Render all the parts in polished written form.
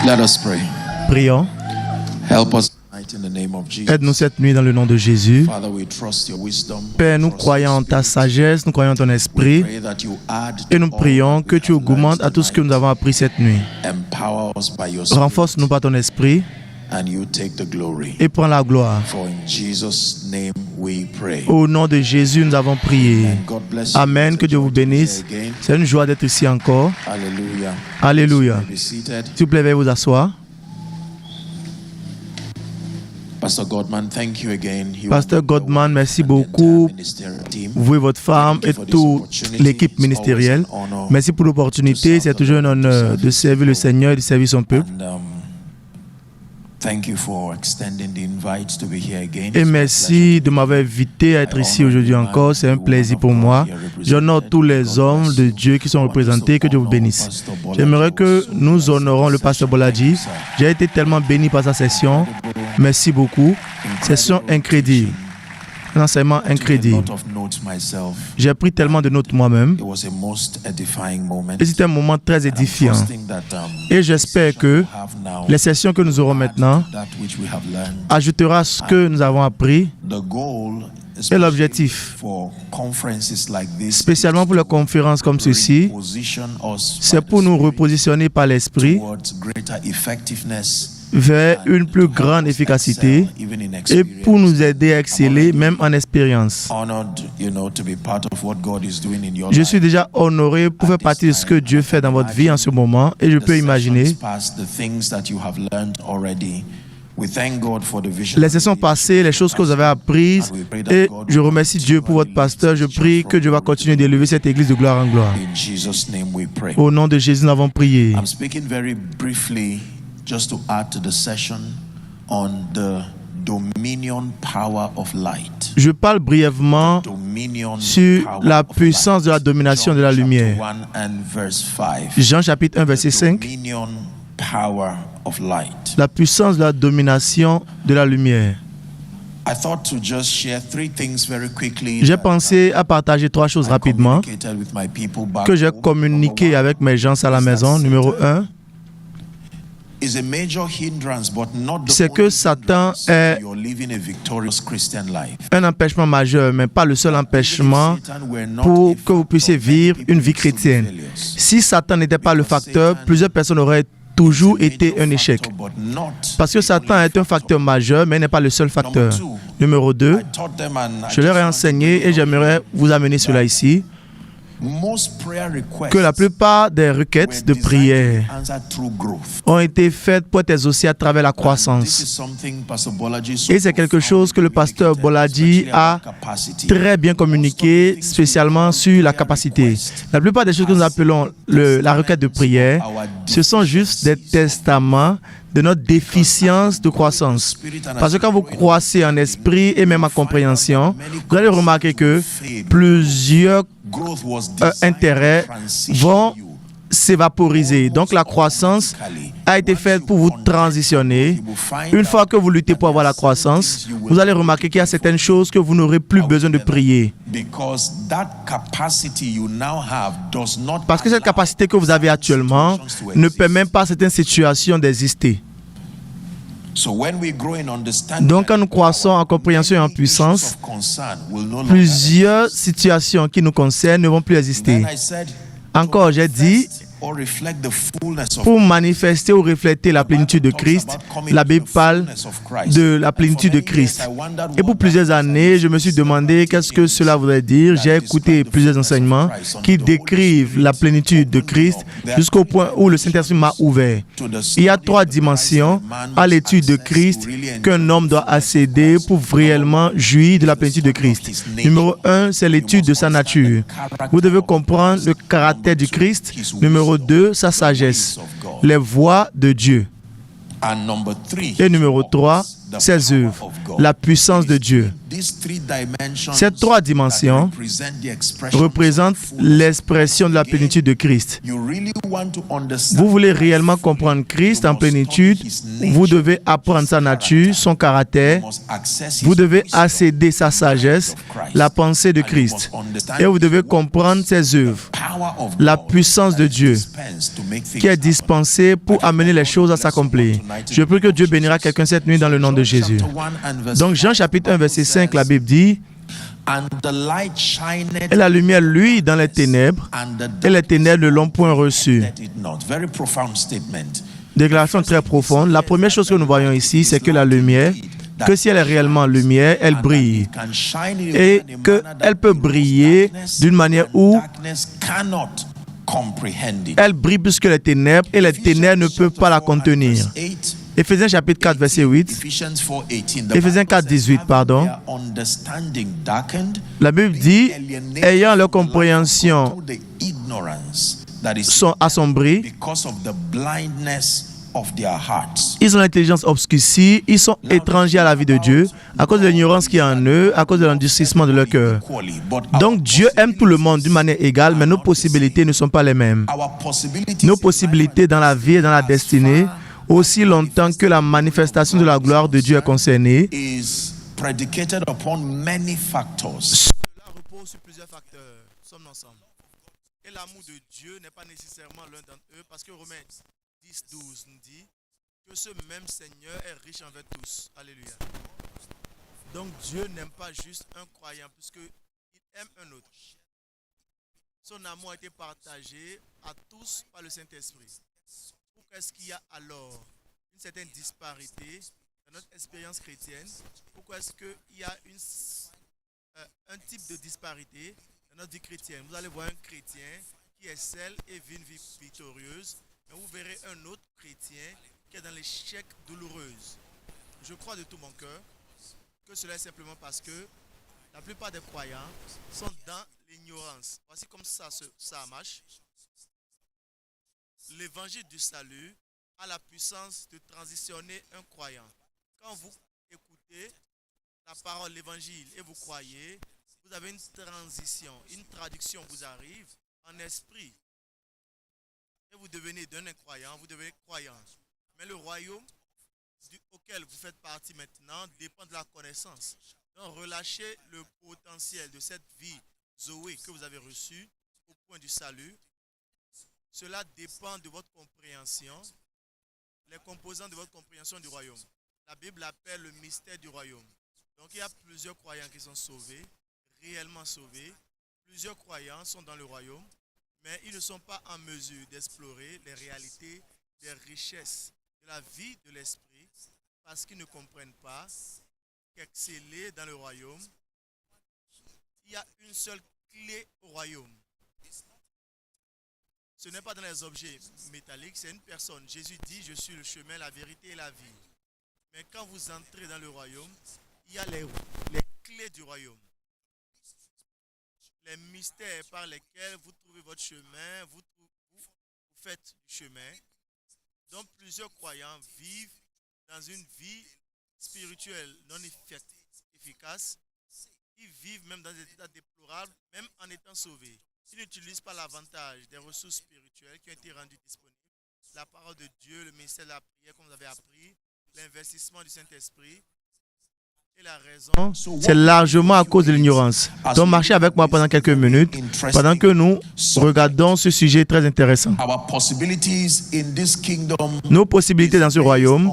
Let us pray. Prions. Help us tonight in the name of Jesus. Aide-nous cette nuit dans le nom de Jésus. Father, we trust your wisdom. Père, nous croyons en ta sagesse, nous croyons en ton esprit Pray that you add et nous to prions all que we tu have augmentes learned à tout ce que tonight. nous avons appris cette nuit. Empower us by your spirit, Renforce-nous par ton esprit and you take the glory. et prends la gloire. For in Jesus' name we pray. Au nom de Jésus, nous avons prié. And God bless you. Amen, que Dieu vous bénisse. Again. C'est une joie d'être ici encore. Hallelujah. Alléluia. Be seated. S'il vous plaît, veuillez vous asseoir. Pastor Godman, thank you again. You Pasteur and Godman, merci the beaucoup, entire ministerial team. vous et votre femme et toute l'équipe ministérielle. Merci pour l'opportunité. C'est toujours un honneur de servir le Seigneur et de servir son peuple. And, thank you for extending the invite to be here again. Et merci de m'avoir invité à être ici aujourd'hui encore. C'est un plaisir pour moi. J'honore tous les hommes de Dieu qui sont représentés. Que Dieu vous bénisse. J'aimerais que nous honorons le pasteur Boladi. J'ai été tellement béni par sa session. Merci beaucoup. Session incrédible. Un enseignement incrédible. J'ai pris tellement de notes moi-même. Et c'était un moment très édifiant. Et j'espère que les sessions que nous aurons maintenant ajoutera à ce que nous avons appris. Et l'objectif, spécialement pour les conférences comme ceci, c'est pour nous repositionner par l'esprit vers une plus grande efficacité et pour nous aider à exceller même en expérience. Je suis déjà honoré pour faire partie de ce que Dieu fait dans votre vie en ce moment et je peux imaginer les sessions passées, les choses que vous avez apprises et je remercie Dieu pour votre pasteur. Je prie que Dieu va continuer d'élever cette église de gloire en gloire. Au nom de Jésus, nous avons prié. Just to add to the session on the dominion power of light. Je parle brièvement sur la puissance de la domination de la lumière. Jean chapitre 1 verset 5. La puissance de la domination de la lumière. J'ai pensé à partager trois choses rapidement que j'ai communiqué avec mes gens à la maison. Numéro 1. C'est que Satan est un empêchement majeur, mais pas le seul empêchement pour que vous puissiez vivre une vie chrétienne. Si Satan n'était pas le facteur, plusieurs personnes auraient toujours été un échec. Parce que Satan est un facteur majeur, mais il n'est pas le seul facteur. Numéro 2, je leur ai enseigné et j'aimerais vous amener cela ici, que la plupart des requêtes de prière ont été faites pour être exaucées à travers la croissance. Et c'est quelque chose que le pasteur Boladi a très bien communiqué, spécialement sur la capacité. La plupart des choses que nous appelons la requête de prière, ce sont juste des testaments de notre déficience de croissance. Parce que quand vous croissez en esprit et même en compréhension, vous allez remarquer que plusieurs intérêts vont s'évaporiser. Donc la croissance a été faite pour vous transitionner. Une fois que vous luttez pour avoir la croissance, vous allez remarquer qu'il y a certaines choses que vous n'aurez plus besoin de prier. Parce que cette capacité que vous avez actuellement ne permet pas à certaines situations d'exister. Donc, quand nous croissons en compréhension et en puissance, plusieurs situations qui nous concernent ne vont plus exister. Encore, j'ai dit, pour manifester ou refléter la plénitude de Christ, la Bible parle de la plénitude de Christ. Et pour plusieurs années, je me suis demandé qu'est-ce que cela voudrait dire. J'ai écouté plusieurs enseignements qui décrivent la plénitude de Christ jusqu'au point où le Saint-Esprit m'a ouvert. Il y a trois dimensions à l'étude de Christ qu'un homme doit accéder pour réellement jouir de la plénitude de Christ. Numéro 1, c'est l'étude de sa nature. Vous devez comprendre le caractère du Christ. Numéro 2, sa sagesse, les voies de Dieu. Et numéro 3, ses œuvres, la puissance de Dieu. Ces trois dimensions représentent l'expression de la plénitude de Christ. Vous voulez réellement comprendre Christ en plénitude, vous devez apprendre sa nature, son caractère, vous devez accéder sa sagesse, la pensée de Christ, et vous devez comprendre ses œuvres, la puissance de Dieu qui est dispensée pour amener les choses à s'accomplir. Je prie que Dieu bénira quelqu'un cette nuit dans le nom de Jésus. Donc Jean chapitre 1 verset 5, la Bible dit: et la lumière luit dans les ténèbres, et les ténèbres ne l'ont point reçue. Déclaration très profonde. La première chose que nous voyons ici, c'est que la lumière, que si elle est réellement lumière, elle brille. Et qu'elle peut briller d'une manière où elle brille plus que les ténèbres, et les ténèbres ne peuvent pas la contenir. Éphésiens chapitre 4, verset 8. Éphésiens 4, 18, pardon. La Bible dit, ayant leur compréhension sont assombris, ils ont l'intelligence obscurcie, ils sont étrangers à la vie de Dieu à cause de l'ignorance qui est en eux, à cause de l'endurcissement de leur cœur. Donc Dieu aime tout le monde d'une manière égale, mais nos possibilités ne sont pas les mêmes. Nos possibilités dans la vie et dans la destinée, aussi longtemps que la manifestation de la gloire de Dieu est concernée, cela repose sur plusieurs facteurs. Sommes ensemble. Et l'amour de Dieu n'est pas nécessairement l'un d'entre eux, parce que Romains 10, 12 nous dit que ce même Seigneur est riche envers tous. Alléluia. Donc Dieu n'aime pas juste un croyant, puisqu'il aime un autre. Son amour a été partagé à tous par le Saint-Esprit. Pourquoi est-ce qu'il y a alors une certaine disparité dans notre expérience chrétienne? Pourquoi est-ce qu'il y a un type de disparité dans notre vie chrétienne? Vous allez voir un chrétien qui excelle et vit une vie victorieuse, mais vous verrez un autre chrétien qui est dans l'échec douloureuse. Je crois de tout mon cœur que cela est simplement parce que la plupart des croyants sont dans l'ignorance. Voici comme ça marche. L'évangile du salut a la puissance de transitionner un croyant. Quand vous écoutez la parole, l'évangile, et vous croyez, vous avez une transition, une traduction vous arrive en esprit. Et vous devenez d'un incroyant, vous devenez croyant. Mais le royaume auquel vous faites partie maintenant dépend de la connaissance. Donc relâchez le potentiel de cette vie Zoé que vous avez reçue au point du salut. Cela dépend de votre compréhension, les composants de votre compréhension du royaume. La Bible appelle le mystère du royaume. Donc il y a plusieurs croyants qui sont sauvés, réellement sauvés. Plusieurs croyants sont dans le royaume, mais ils ne sont pas en mesure d'explorer les réalités des richesses de la vie de l'esprit parce qu'ils ne comprennent pas qu'exceller dans le royaume, il y a une seule clé au royaume. Ce n'est pas dans les objets métalliques, c'est une personne. Jésus dit, je suis le chemin, la vérité et la vie. Mais quand vous entrez dans le royaume, il y a les clés du royaume. Les mystères par lesquels vous trouvez votre chemin, vous faites du chemin. Donc plusieurs croyants vivent dans une vie spirituelle non efficace. Ils vivent même dans des états déplorables, même en étant sauvés. Ils n'utilisent pas l'avantage des ressources spirituelles qui ont été rendues disponibles. La parole de Dieu, le ministère de la prière, comme vous avez appris, l'investissement du Saint-Esprit. Et la raison, c'est largement à cause de l'ignorance. Donc marchez avec moi pendant quelques minutes, pendant que nous regardons ce sujet très intéressant. Nos possibilités dans ce royaume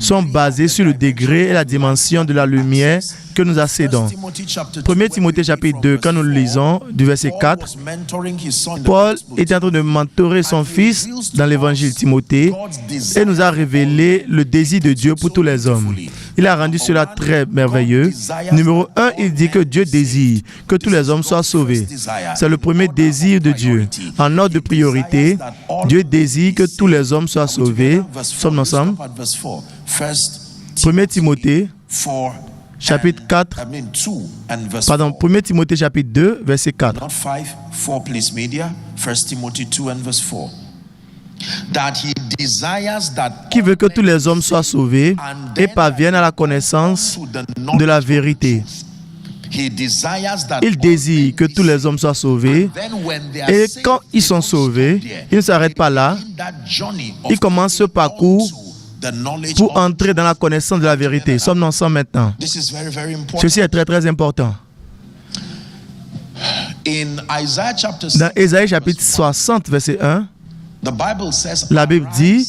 sont basées sur le degré et la dimension de la lumière que nous accédons. 1 Timothée chapitre 2, quand nous le lisons, du verset 4, Paul était en train de mentorer son fils dans l'évangile Timothée et nous a révélé le désir de Dieu pour tous les hommes. Il a rendu cela très merveilleux. Numéro 1, il dit que Dieu désire que tous les hommes soient sauvés. C'est le premier désir de Dieu. En ordre de priorité, Dieu désire que tous les hommes soient sauvés. Sommes ensemble? 1 Timothée chapitre 4, pardon, 1 Timothée chapitre 2, verset 4. Qui veut que tous les hommes soient sauvés et parviennent à la connaissance de la vérité. Il désire que tous les hommes soient sauvés et quand ils sont sauvés, ils ne s'arrêtent pas là. Ils commencent ce parcours pour entrer dans la connaissance de la vérité. Sommes-nous ensemble maintenant? Ceci est très très important. Dans Ésaïe chapitre 60, verset 1, la Bible dit,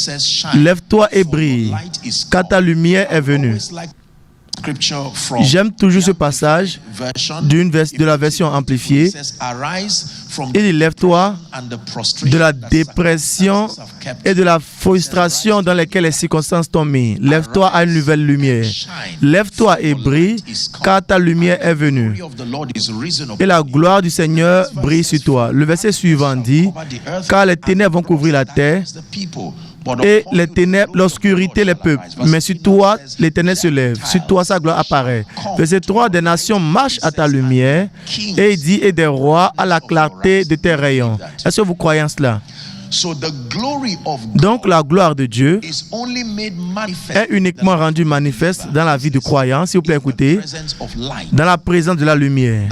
« Lève-toi et brille, car ta lumière est venue. » J'aime toujours ce passage de la version amplifiée. Il dit, lève-toi de la dépression et de la frustration dans lesquelles les circonstances t'ont mis. Lève-toi à une nouvelle lumière. Lève-toi et brille, car ta lumière est venue. Et la gloire du Seigneur brille sur toi. Le verset suivant dit, car les ténèbres vont couvrir la terre, et les ténèbres, l'obscurité, les peuples. Mais sur toi, l'Éternel se lève. Sur toi, sa gloire apparaît. Verset 3, des nations marchent à ta lumière. Et il dit, et des rois à la clarté de tes rayons. Est-ce que vous croyez en cela? Donc la gloire de Dieu est uniquement rendue manifeste dans la vie du croyant. S'il vous plaît, écoutez, dans la présence de la lumière.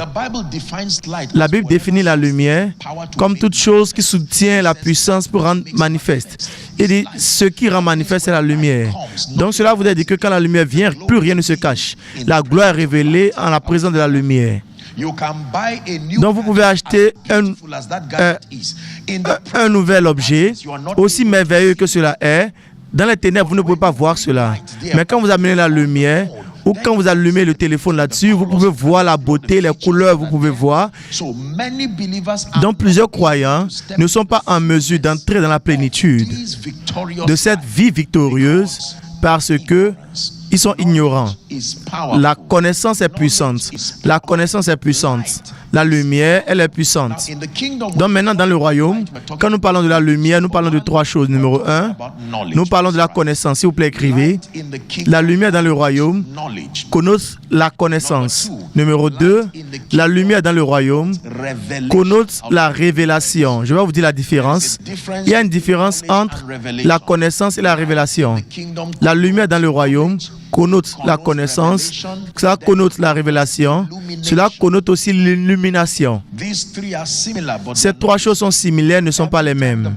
La Bible définit la lumière comme toute chose qui soutient la puissance pour rendre manifeste. Il dit, ce qui rend manifeste, c'est la lumière. Donc cela voudrait dire que quand la lumière vient, plus rien ne se cache. La gloire est révélée en la présence de la lumière. Donc vous pouvez acheter un nouvel objet, aussi merveilleux que cela est. Dans les ténèbres, vous ne pouvez pas voir cela. Mais quand vous amenez la lumière, ou quand vous allumez le téléphone là-dessus, vous pouvez voir la beauté, les couleurs, vous pouvez voir. Donc plusieurs croyants ne sont pas en mesure d'entrer dans la plénitude de cette vie victorieuse parce que ils sont ignorants. La connaissance est puissante. La connaissance est puissante. La lumière, elle est puissante. Donc maintenant, dans le royaume, quand nous parlons de la lumière, nous parlons de trois choses. Numéro 1, nous parlons de la connaissance. S'il vous plaît, écrivez. La lumière dans le royaume connote la connaissance. Numéro 2, la lumière dans le royaume connote la révélation. Je vais vous dire la différence. Il y a une différence entre la connaissance et la révélation. La lumière dans le royaume connote la connaissance, cela connote la révélation, cela connote aussi l'illumination. Ces trois choses sont similaires, ne sont pas les mêmes.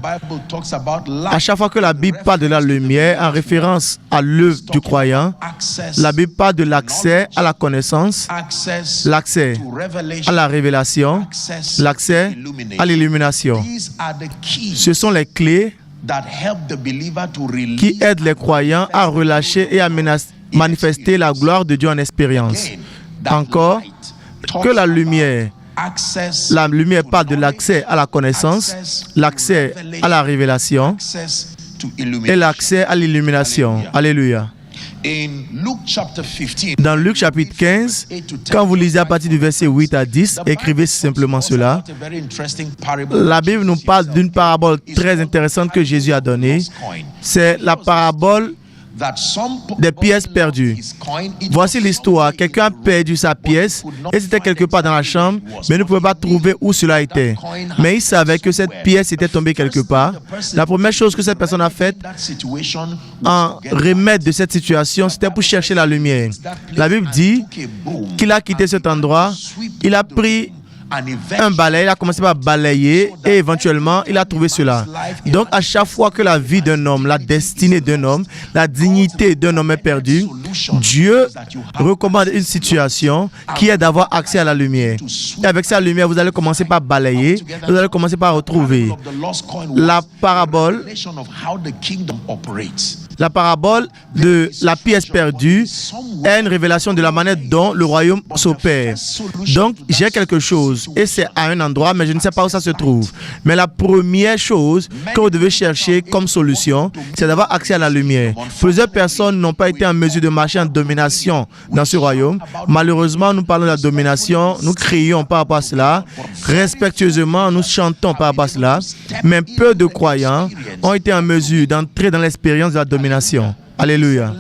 À chaque fois que la Bible parle de la lumière en référence à l'œuvre du croyant, la Bible parle de l'accès à la connaissance, l'accès à la révélation, l'accès à l'illumination. Ce sont les clés qui aident les croyants à relâcher et à manifester la gloire de Dieu en expérience. Encore, que la lumière parle de l'accès à la connaissance, l'accès à la révélation et l'accès à l'illumination. Alléluia. Dans Luc chapitre 15, quand vous lisez à partir du verset 8 à 10, écrivez simplement cela. La Bible nous parle d'une parabole très intéressante que Jésus a donnée. C'est la parabole des pièces perdues. Voici l'histoire. Quelqu'un a perdu sa pièce et c'était quelque part dans la chambre, mais ne pouvait pas trouver où cela était. Mais il savait que cette pièce était tombée quelque part. La première chose que cette personne a faite en remède de cette situation, c'était pour chercher la lumière. La Bible dit qu'il a quitté cet endroit, il a pris un balai, il a commencé par balayer et éventuellement il a trouvé cela. Donc à chaque fois que la vie d'un homme, la destinée d'un homme, la dignité d'un homme est perdue, Dieu recommande une situation qui est d'avoir accès à la lumière. Et avec sa lumière, vous allez commencer par balayer, vous allez commencer par retrouver. La parabole de la pièce perdue est une révélation de la manière dont le royaume s'opère. Donc, j'ai quelque chose et c'est à un endroit, mais je ne sais pas où ça se trouve. Mais la première chose que vous devez chercher comme solution, c'est d'avoir accès à la lumière. Plusieurs personnes n'ont pas été en mesure de marcher en domination dans ce royaume. Malheureusement, nous parlons de la domination, nous crions par rapport à cela. Respectueusement, nous chantons par rapport à cela. Mais peu de croyants ont été en mesure d'entrer dans l'expérience de la domination. Alléluia.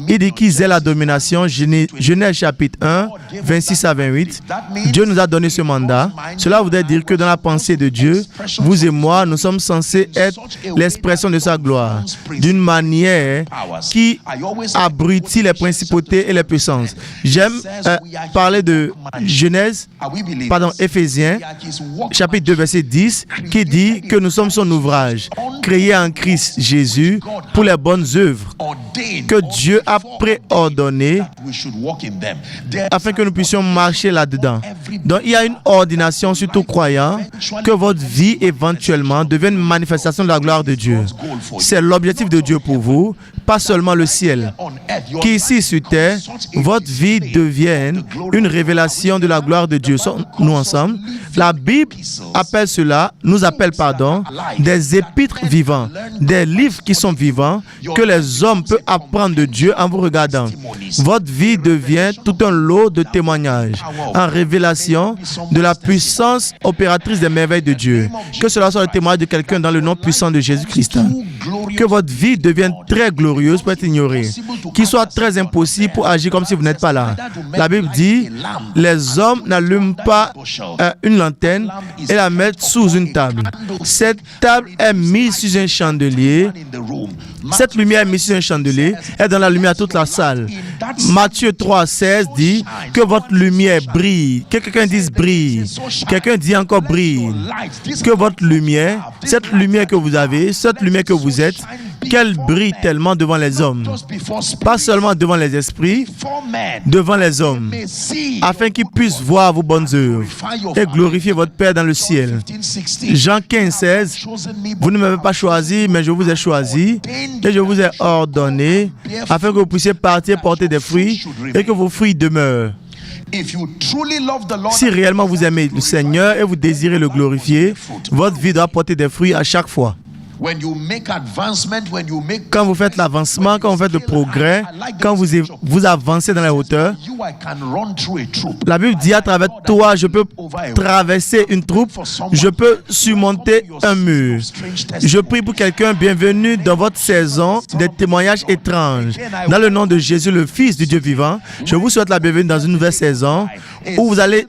Il dit qu'ils aient la domination. Genèse chapitre 1, 26 à 28. Dieu nous a donné ce mandat. Cela voudrait dire que dans la pensée de Dieu, vous et moi, nous sommes censés être l'expression de sa gloire d'une manière qui abrutit les principautés et les puissances. J'aime parler de Éphésiens chapitre 2, verset 10, qui dit que nous sommes son ouvrage, créé en Christ Jésus pour les bonnes œuvres que Dieu a préordonnées afin que nous puissions marcher là-dedans. Donc, il y a une ordination sur tout croyant que votre vie éventuellement devienne une manifestation de la gloire de Dieu. C'est l'objectif de Dieu pour vous, pas seulement le ciel. Qu'ici sur terre, votre vie devienne une révélation de la gloire de Dieu. Nous ensemble, la Bible nous appelle, des épîtres vivants, des livres qui sont vivants, que les hommes peuvent apprendre de Dieu en vous regardant. Votre vie devient tout un lot de témoignages, en révélation de la puissance opératrice des merveilles de Dieu. Que cela soit le témoignage de quelqu'un dans le nom puissant de Jésus-Christ. Que votre vie devienne très glorieuse pour être ignorée, qu'il soit très impossible pour agir comme si vous n'êtes pas là. La Bible dit, les hommes n'allument pas une lanterne et la mettent sous une table. Cette table est mise sur un chandelier. Cette lumière est mise sur un chandelier et dans la lumière toute la salle. Matthieu 3,16 dit que votre lumière brille. Que quelqu'un dise brille. Quelqu'un dit encore brille. Que votre lumière, cette lumière que vous avez, cette lumière que vous êtes, qu'elle brille tellement devant les hommes. Pas seulement devant les esprits, devant les hommes, afin qu'ils puissent voir vos bonnes œuvres et glorifier votre Père dans le ciel. Jean 15,16, vous ne m'avez pas choisi, mais je vous ai choisi et je vous ai ordonné afin que vous puissiez partir porter des fruits et que vos fruits demeurent. Si réellement vous aimez le Seigneur et vous désirez le glorifier, votre vie doit porter des fruits à chaque fois. Quand vous faites l'avancement, quand vous faites le progrès, quand vous avancez dans la hauteur, la Bible dit à travers toi, je peux traverser une troupe, je peux surmonter un mur. Je prie pour quelqu'un, bienvenue dans votre saison des témoignages étranges. Dans le nom de Jésus, le Fils du Dieu vivant, je vous souhaite la bienvenue dans une nouvelle saison où vous allez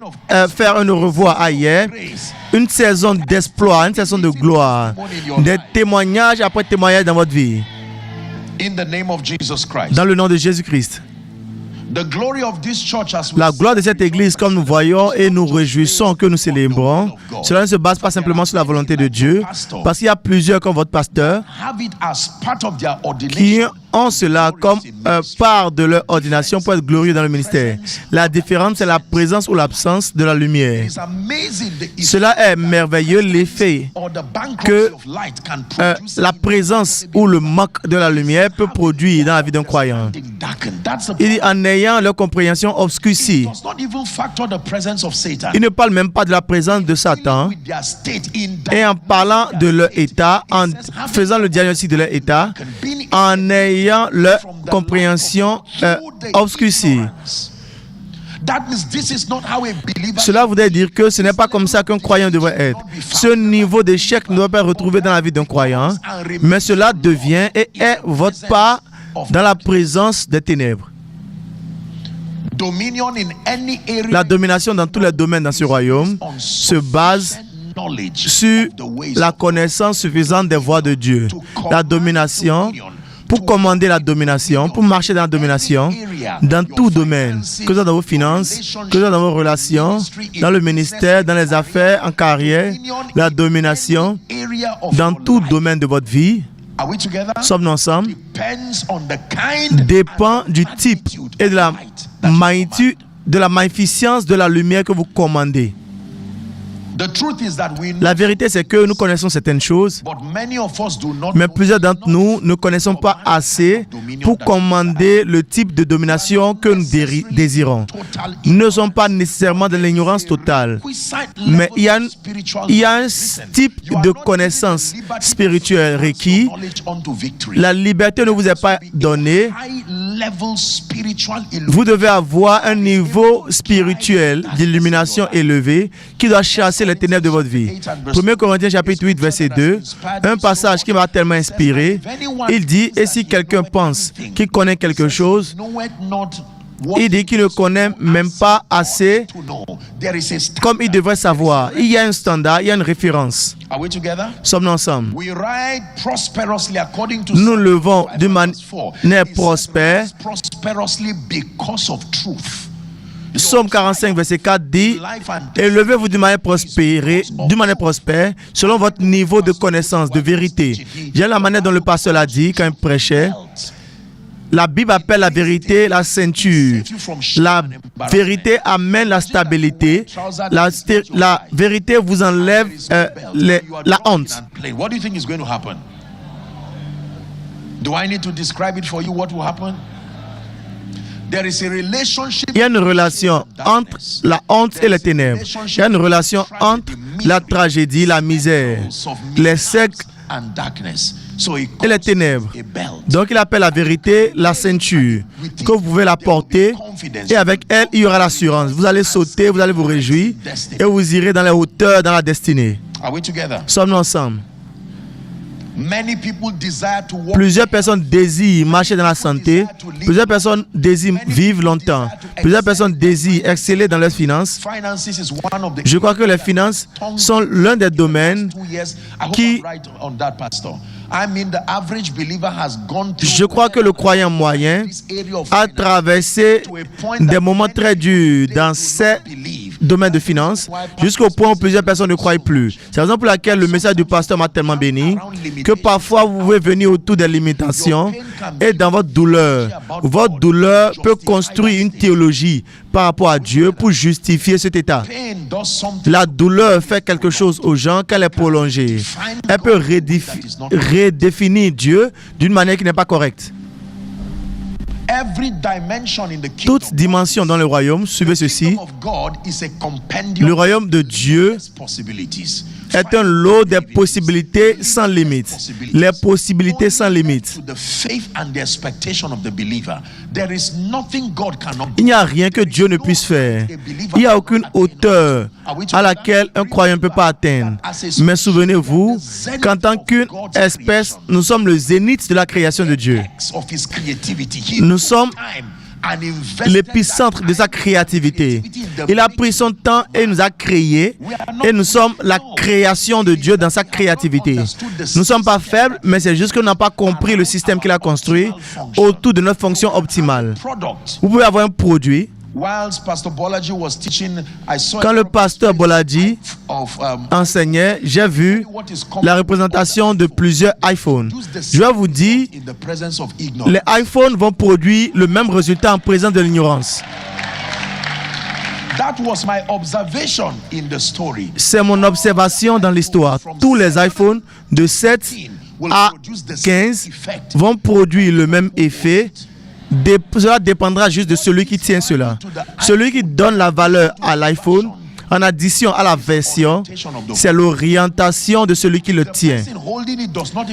faire un au revoir ailleurs. Une saison d'exploit, une saison de gloire, des témoignages après témoignages dans votre vie. Dans le nom de Jésus-Christ. La gloire de cette église, comme nous voyons et nous réjouissons que nous célébrons, cela ne se base pas simplement sur la volonté de Dieu, parce qu'il y a plusieurs comme votre pasteur qui ont cela comme part de leur ordination pour être glorieux dans le ministère. La différence, c'est la présence ou l'absence de la lumière. Cela est merveilleux, l'effet que la présence ou le manque de la lumière peut produire dans la vie d'un croyant. Il dit en ayant leur compréhension obscurcie. Il ne parle même pas de la présence de Satan. Et en parlant de leur état, en faisant le diagnostic de leur état, en ayant leur compréhension obscurcie. Cela voudrait dire que ce n'est pas comme ça qu'un croyant devrait être. Ce niveau d'échec ne doit pas être retrouvé dans la vie d'un croyant, mais cela devient et est votre part dans la présence des ténèbres. La domination dans tous les domaines dans ce royaume se base sur la connaissance suffisante des voies de Dieu. La domination, pour commander la domination, pour marcher dans la domination, dans tout domaine, que ce soit dans vos finances, que ce soit dans vos relations, dans le ministère, dans les affaires, en carrière, la domination, dans tout domaine de votre vie, sommes-nous ensemble, dépend du type et de la magnitude, de la magnificence de la lumière que vous commandez. La vérité, c'est que nous connaissons certaines choses, mais plusieurs d'entre nous ne connaissons pas assez pour commander le type de domination que nous désirons. Nous ne sommes pas nécessairement de l'ignorance totale, mais il y a un type de connaissance spirituelle requis. La liberté ne vous est pas donnée. Vous devez avoir un niveau spirituel d'illumination élevé qui doit chasser les ténèbres de votre vie. 1 Corinthiens chapitre 8 verset 2, un passage qui m'a tellement inspiré. Il dit, et si quelqu'un pense qu'il connaît quelque chose, il dit qu'il ne connaît même pas assez comme il devrait savoir. Il y a un standard, il y a une référence. Sommes-nous ensemble? Nous levons d'une manière prospère. Psaume 45, verset 4 dit, élevez-vous d'une manière prospère, selon votre niveau de connaissance, de vérité. J'aime la manière dont le pasteur l'a dit quand il prêchait. La Bible appelle la vérité la ceinture. La vérité amène la stabilité. La vérité vous enlève la honte. What do you think is going to happen? Do I need to describe it for you what will happen? There is a relationship. Il y a une relation entre la honte et les ténèbres. Il y a une relation entre la tragédie, la misère, les sectes et les ténèbres. Donc il appelle la vérité la ceinture, que vous pouvez la porter et avec elle il y aura l'assurance. Vous allez sauter, vous allez vous réjouir et vous irez dans les hauteurs, dans la destinée. Sommes-nous ensemble? Plusieurs personnes désirent marcher dans la santé. Plusieurs personnes désirent vivre longtemps. Plusieurs personnes désirent exceller dans leurs finances. Je crois que les finances sont l'un des domaines qui... Je crois que le croyant moyen a traversé des moments très durs dans ces domaines de finances jusqu'au point où plusieurs personnes ne croient plus. C'est la raison pour laquelle le message du pasteur m'a tellement béni que parfois vous pouvez venir autour des limitations et dans votre douleur peut construire une théologie par rapport à Dieu pour justifier cet état. La douleur fait quelque chose aux gens quand elle est prolongée. Elle peut redéfinir Dieu d'une manière qui n'est pas correcte. Toute dimension dans le royaume, suivez ceci, le royaume de Dieu est un lot des possibilités sans limite. Les possibilités sans limite. Il n'y a rien que Dieu ne puisse faire. Il n'y a aucune hauteur à laquelle un croyant ne peut pas atteindre. Mais souvenez-vous qu'en tant qu'une espèce, nous sommes le zénith de la création de Dieu. Nous sommes l'épicentre de sa créativité. Il a pris son temps et nous a créés. Et nous sommes la création de Dieu dans sa créativité. Nous ne sommes pas faibles, mais c'est juste qu'on n'a pas compris le système qu'il a construit autour de notre fonction optimale. Vous pouvez avoir un produit. Quand le pasteur Bolaji enseignait, j'ai vu la représentation de plusieurs iPhones. Je vais vous dire, les iPhones vont produire le même résultat en présence de l'ignorance. C'est mon observation dans l'histoire. Tous les iPhones de 7 à 15 vont produire le même effet. Cela dépendra juste de celui qui tient cela. Celui qui donne la valeur à l'iPhone, en addition à la version, c'est l'orientation de celui qui le tient.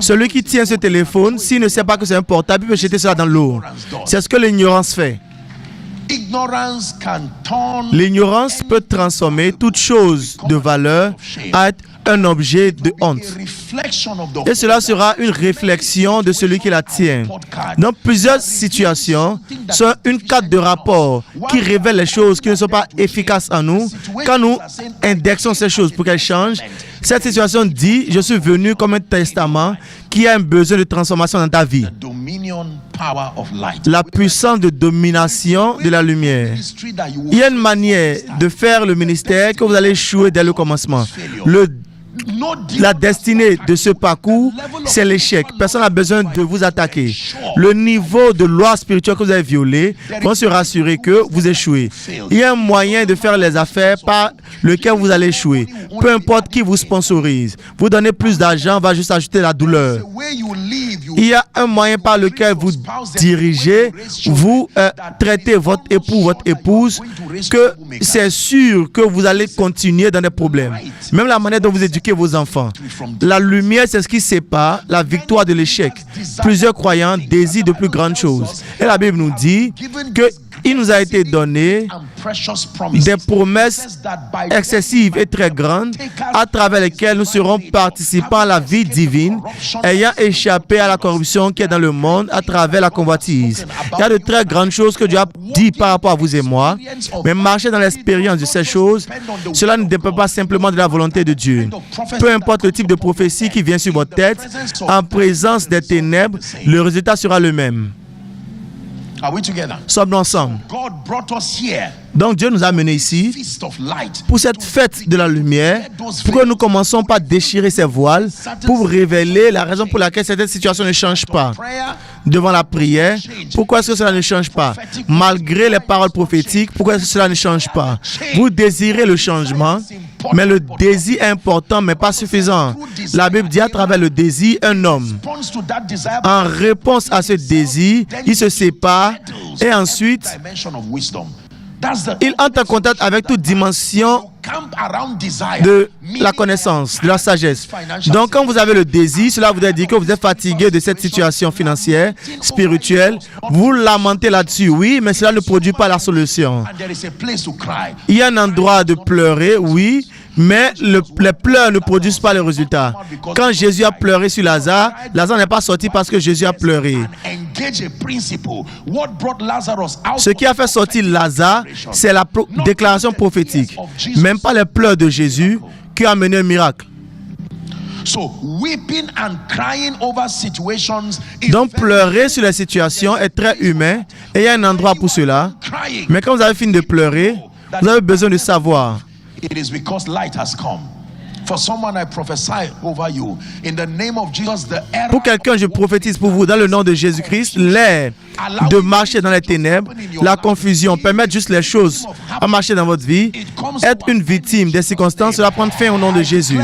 Celui qui tient ce téléphone, s'il ne sait pas que c'est un portable, il peut jeter cela dans l'eau. C'est ce que l'ignorance fait. L'ignorance peut transformer toute chose de valeur à être un objet de honte. Et cela sera une réflexion de celui qui la tient. Dans plusieurs situations, sont une carte de rapport qui révèle les choses qui ne sont pas efficaces en nous. Quand nous indexons ces choses pour qu'elles changent, cette situation dit, je suis venu comme un testament qui a un besoin de transformation dans ta vie. La puissance de domination de la lumière. Il y a une manière de faire le ministère que vous allez échouer dès le commencement. La destinée de ce parcours, c'est l'échec. Personne n'a besoin de vous attaquer. Le niveau de loi spirituelle que vous avez violé vont se rassurer que vous échouez. Il y a un moyen de faire les affaires par lequel vous allez échouer. Peu importe qui vous sponsorise. Vous donnez plus d'argent, va juste ajouter la douleur. Il y a un moyen par lequel vous dirigez, vous traitez votre époux, votre épouse, que c'est sûr que vous allez continuer dans des problèmes. Même la manière dont vous éduquez vos enfants. La lumière, c'est ce qui sépare la victoire de l'échec. Plusieurs croyants désirent de plus grandes choses. Et la Bible nous dit qu'il nous a été donné des promesses excessives et très grandes à travers lesquelles nous serons participants à la vie divine, ayant échappé à la corruption qui est dans le monde à travers la convoitise. Il y a de très grandes choses que Dieu a dit par rapport à vous et moi, mais marcher dans l'expérience de ces choses, cela ne dépend pas simplement de la volonté de Dieu. Peu importe le type de prophétie qui vient sur votre tête, en présence des ténèbres, le résultat sera le même. Sommes-nous ensemble? Donc Dieu nous a menés ici pour cette fête de la lumière, pour que nous commençons par déchirer ces voiles, pour révéler la raison pour laquelle cette situation ne change pas. devant la prière, pourquoi est-ce que cela ne change pas? Malgré les paroles prophétiques, pourquoi est-ce que cela ne change pas? Vous désirez le changement, mais le désir est important, mais pas suffisant. La Bible dit à travers le désir, un homme, en réponse à ce désir, il se sépare et ensuite, il entre en contact avec toute dimension de la connaissance, de la sagesse. Donc, quand vous avez le désir, cela voudrait dire que vous êtes fatigué de cette situation financière, spirituelle. Vous lamentez là-dessus, oui, mais cela ne produit pas la solution. Il y a un endroit de pleurer, oui, mais les pleurs ne produisent pas le résultat. Quand Jésus a pleuré sur Lazare, Lazare n'est pas sorti parce que Jésus a pleuré. Ce qui a fait sortir Lazare, c'est la déclaration prophétique. Même pas les pleurs de Jésus qui a amené un miracle. Donc pleurer sur les situations est très humain et il y a un endroit pour cela. Mais quand vous avez fini de pleurer, vous avez besoin de savoir. Pour quelqu'un, je prophétise pour vous dans le nom de Jésus-Christ, l'air de marcher dans les ténèbres, la confusion, permettre juste les choses à marcher dans votre vie, être une victime des circonstances, cela prend fin au nom de Jésus.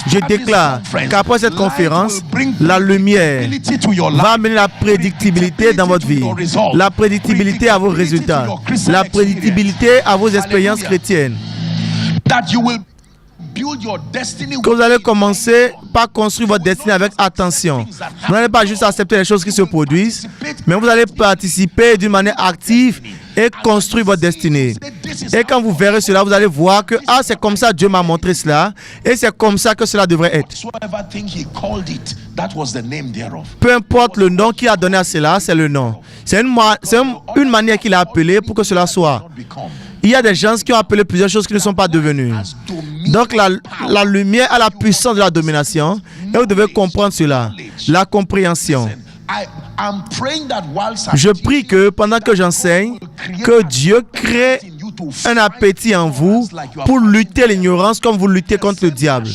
Je déclare qu'après cette conférence, la lumière va amener la prédictibilité dans votre vie, la prédictibilité à vos résultats, la prédictibilité à vos expériences chrétiennes. Que vous allez commencer par construire votre destinée avec attention. Vous n'allez pas juste accepter les choses qui se produisent, mais vous allez participer d'une manière active et construire votre destinée. Et quand vous verrez cela, vous allez voir que c'est comme ça Dieu m'a montré cela et c'est comme ça que cela devrait être. Peu importe le nom qu'il a donné à cela, c'est le nom. C'est une manière qu'il a appelé pour que cela soit. Il y a des gens qui ont appelé plusieurs choses qui ne sont pas devenues. Donc la lumière a la puissance de la domination et vous devez comprendre cela, la compréhension. Je prie que pendant que j'enseigne, que Dieu crée un appétit en vous pour lutter l'ignorance comme vous luttez contre le diable.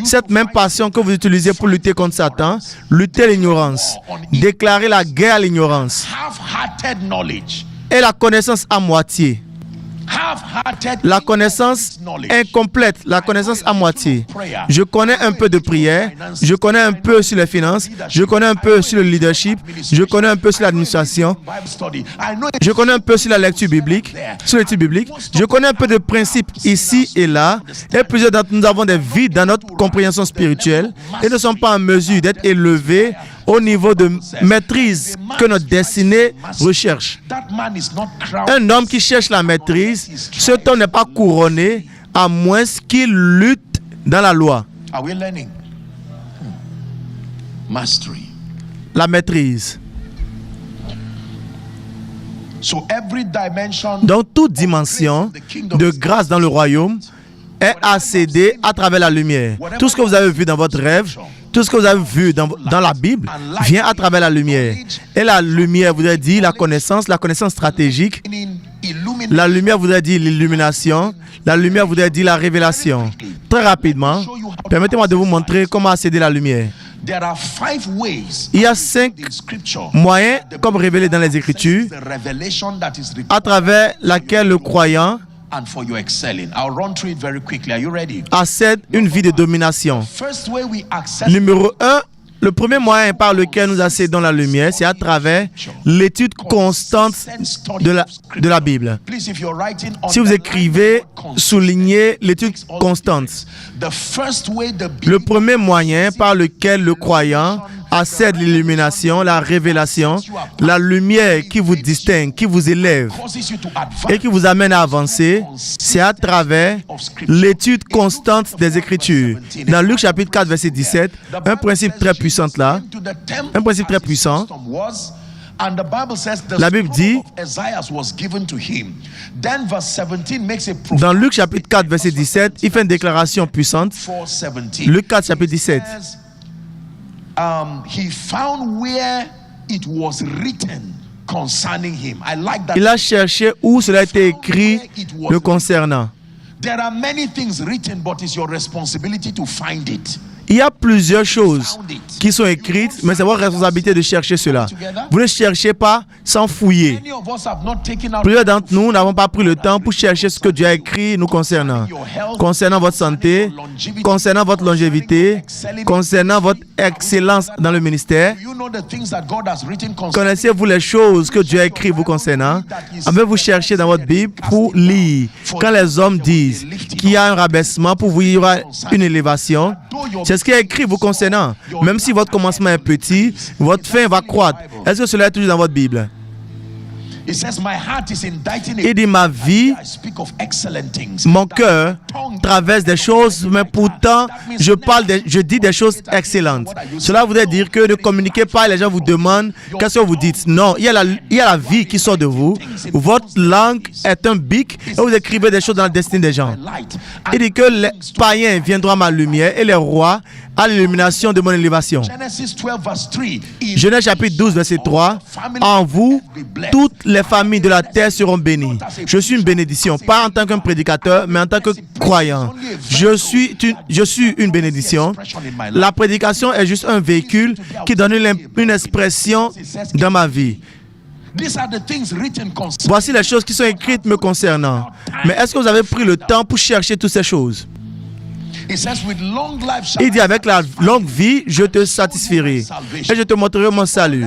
Cette même passion que vous utilisez pour lutter contre Satan, lutter l'ignorance, déclarer la guerre à l'ignorance et la connaissance à moitié. La connaissance incomplète, la connaissance à moitié. Je connais un peu de prière, je connais un peu sur les finances, je connais un peu sur le leadership, je connais un peu sur l'administration, je connais un peu sur la lecture biblique, sur l'étude biblique, je connais un peu de principes ici et là, et plusieurs d'entre nous avons des vides dans notre compréhension spirituelle et ne sommes pas en mesure d'être élevés au niveau de maîtrise que notre destinée recherche. Un homme qui cherche la maîtrise, cet homme n'est pas couronné à moins qu'il lutte dans la loi. La maîtrise. Donc toute dimension de grâce dans le royaume est accédée à travers la lumière. Tout ce que vous avez vu dans votre rêve, tout ce que vous avez vu dans la Bible vient à travers la lumière. Et la lumière voudrait dire la connaissance stratégique. La lumière voudrait dire l'illumination. La lumière voudrait dire la révélation. Très rapidement, permettez-moi de vous montrer comment accéder à la lumière. Il y a 5 moyens, comme révélés dans les Écritures, à travers laquelle le croyant accède une vie de domination. Numéro 1, le premier moyen par lequel nous accédons à la lumière, c'est à travers l'étude constante de la Bible. Si vous écrivez, soulignez l'étude constante. Le premier moyen par lequel le croyant accède l'illumination, la révélation, la lumière qui vous distingue, qui vous élève et qui vous amène à avancer, c'est à travers l'étude constante des Écritures. Dans Luc chapitre 4, verset 17, un principe très puissant là, un principe très puissant. La Bible dit, dans Luc chapitre 4, verset 17, il fait une déclaration puissante. Luc 4, chapitre 17. Il a cherché où cela a été écrit le concernant. Il y a plusieurs choses qui sont écrites, mais c'est votre responsabilité de chercher cela. Vous ne cherchez pas sans fouiller. Plusieurs d'entre nous n'avons pas pris le temps pour chercher ce que Dieu a écrit nous concernant. Concernant votre santé, concernant votre longévité, concernant votre excellence dans le ministère. Connaissez-vous les choses que Dieu a écrites vous concernant? Avez-vous cherché dans votre Bible pour lire? Quand les hommes disent qu'il y a un rabaissement, pour vous, il y aura une élévation. C'est ce qui est écrit vous concernant. Même si votre commencement est petit, votre fin va croître. Est-ce que cela est toujours dans votre Bible? Il dit, ma vie, mon cœur traverse des choses, mais pourtant, je dis des choses excellentes. Cela voudrait dire que ne communiquez pas et les gens vous demandent qu'est-ce que vous dites. Non, il y a la vie qui sort de vous. Votre langue est un bic et vous écrivez des choses dans la destinée des gens. Il dit que les païens viendront à ma lumière et les rois à l'illumination de mon élévation. Genèse chapitre 12, verset 3. En vous, toutes les familles de la terre seront bénies. Je suis une bénédiction, pas en tant qu'un prédicateur, mais en tant que croyant. Je suis une bénédiction. La prédication est juste un véhicule qui donne une expression dans ma vie. Voici les choses qui sont écrites me concernant. Mais est-ce que vous avez pris le temps pour chercher toutes ces choses? Il dit, avec la longue vie, je te satisferai et je te montrerai mon salut.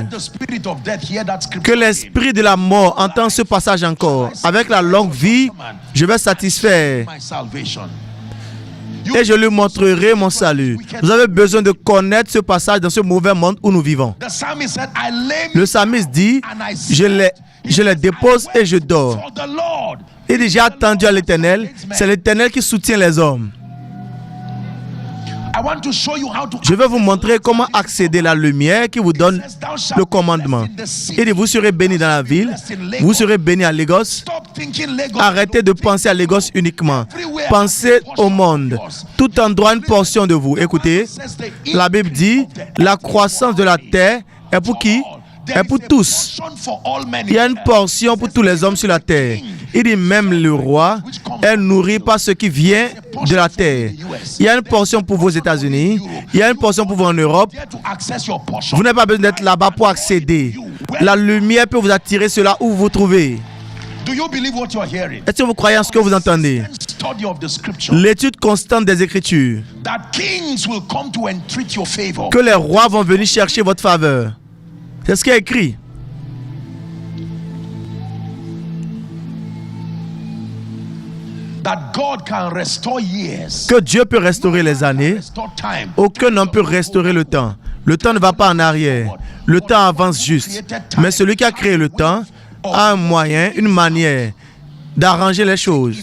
Que l'esprit de la mort entende ce passage encore. Avec la longue vie, je vais satisfaire et je lui montrerai mon salut. Vous avez besoin de connaître ce passage dans ce mauvais monde où nous vivons. Le psalmiste dit, je les dépose et je dors. Il dit, j'ai attendu à l'Éternel. C'est l'Éternel qui soutient les hommes. Je vais vous montrer comment accéder à la lumière qui vous donne le commandement. Il dit, vous serez bénis dans la ville, vous serez bénis à Lagos. Arrêtez de penser à Lagos uniquement. Pensez au monde. Tout endroit, une portion de vous. Écoutez, la Bible dit, la croissance de la terre est pour qui? Est pour tous. Il y a une portion pour tous les hommes sur la terre. Il dit même le roi est nourri par ce qui vient de la terre. Il y a une portion pour vos États-Unis. Il y a une portion pour vous en Europe. Vous n'avez pas besoin d'être là-bas pour accéder. La lumière peut vous attirer cela où vous vous trouvez. Est-ce que vous croyez en ce que vous entendez? L'étude constante des Écritures. Que les rois vont venir chercher votre faveur. C'est ce qui est écrit. Que Dieu peut restaurer les années. Aucun homme peut restaurer le temps. Le temps ne va pas en arrière. Le temps avance juste. Mais celui qui a créé le temps a un moyen, une manière d'arranger les choses,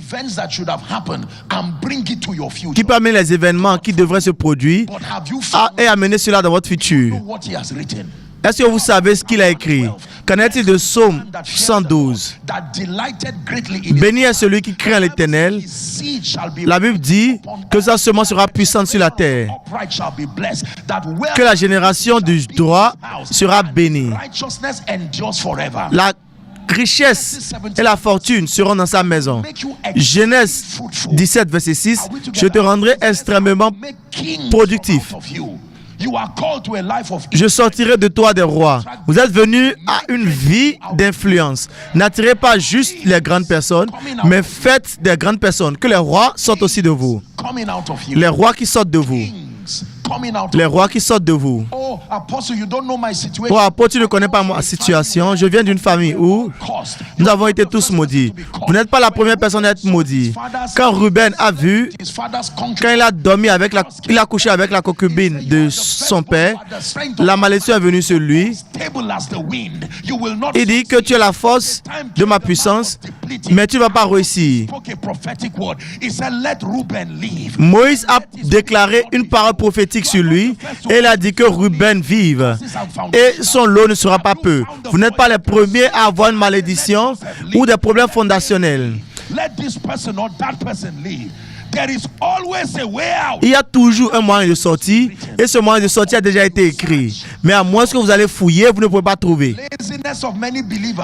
qui permet les événements qui devraient se produire et amener cela dans votre futur. Est-ce que vous savez ce qu'il a écrit? Qu'en est-il de Psaume 112? Béni est celui qui craint l'Éternel. La Bible dit que sa semence sera puissante sur la terre. Que la génération du droit sera bénie. La richesse et la fortune seront dans sa maison. Genèse 17, verset 6. Je te rendrai extrêmement productif. Je sortirai de toi des rois. Vous êtes venus à une vie d'influence. N'attirez pas juste les grandes personnes, mais faites des grandes personnes. Que les rois sortent aussi de vous. Les rois qui sortent de vous. Les rois qui sortent de vous. Oh, apôtre, tu ne connais pas ma situation. Je viens d'une famille où nous avons été tous maudits. Vous n'êtes pas la première personne à être maudit. Quand Ruben a vu, quand il a dormi il a couché avec la concubine de son père, la malédiction est venue sur lui. Il dit que tu es la force de ma puissance, mais tu ne vas pas réussir. Moïse a déclaré une parole prophétique sur lui et il a dit que Ruben vive et son lot ne sera pas peu. Vous n'êtes pas les premiers à avoir une malédiction ou des problèmes fondationnels. Il y a toujours un moyen de sortie et ce moyen de sortie a déjà été écrit. Mais à moins que vous allez fouiller, vous ne pouvez pas trouver.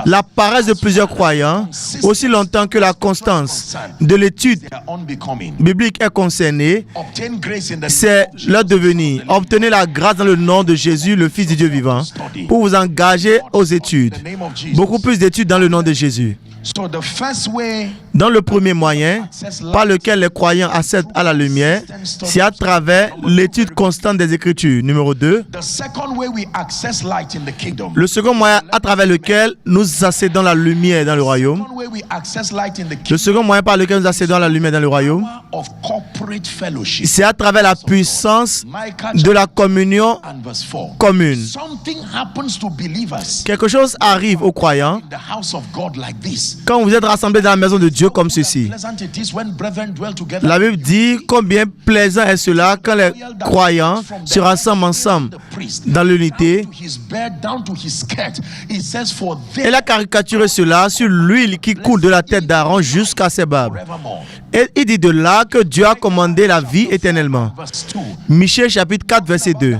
La paresse de plusieurs croyants, aussi longtemps que la constance de l'étude biblique est concernée, c'est leur devenir. Obtenez la grâce dans le nom de Jésus, le Fils du Dieu vivant, pour vous engager aux études. Beaucoup plus d'études dans le nom de Jésus. Dans le premier moyen par lequel les croyants accèdent à la lumière, c'est à travers l'étude constante des Écritures. Numéro 2. Le second moyen à travers lequel nous accédons à la lumière dans le royaume. Le second moyen par lequel nous accédons à la lumière dans le royaume, c'est à travers la puissance de la communion commune. Quelque chose arrive aux croyants quand vous êtes rassemblés dans la maison de Dieu comme ceci. La Bible dit combien plaisant est cela quand les croyants se rassemblent ensemble dans l'unité. Elle a caricaturé cela sur l'huile qui coule de la tête d'Aaron jusqu'à ses barbes. Et il dit de là que Dieu a commandé la vie éternellement. Michée chapitre 4 verset 2.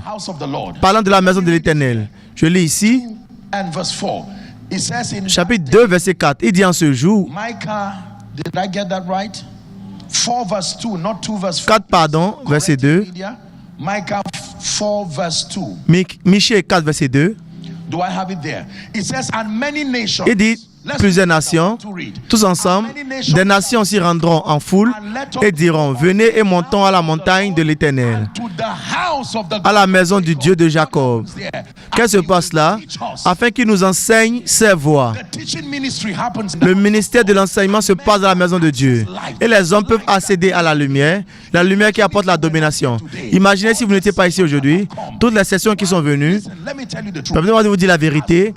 Parlant de la maison de l'Éternel. Je lis ici. Chapitre 2 verset 4. Il dit en ce jour. 4 pardon, verset 2. Michée 4 verset 2. Il dit plusieurs nations, tous ensemble, des nations s'y rendront en foule et diront, venez et montons à la montagne de l'Éternel, à la maison du Dieu de Jacob. Qu'est-ce qui se passe là? Afin qu'il nous enseigne ses voies. Le ministère de l'enseignement se passe dans la maison de Dieu. Et les hommes peuvent accéder à la lumière qui apporte la domination. Imaginez si vous n'étiez pas ici aujourd'hui, toutes les sessions qui sont venues, permettez-moi de vous dire la vérité,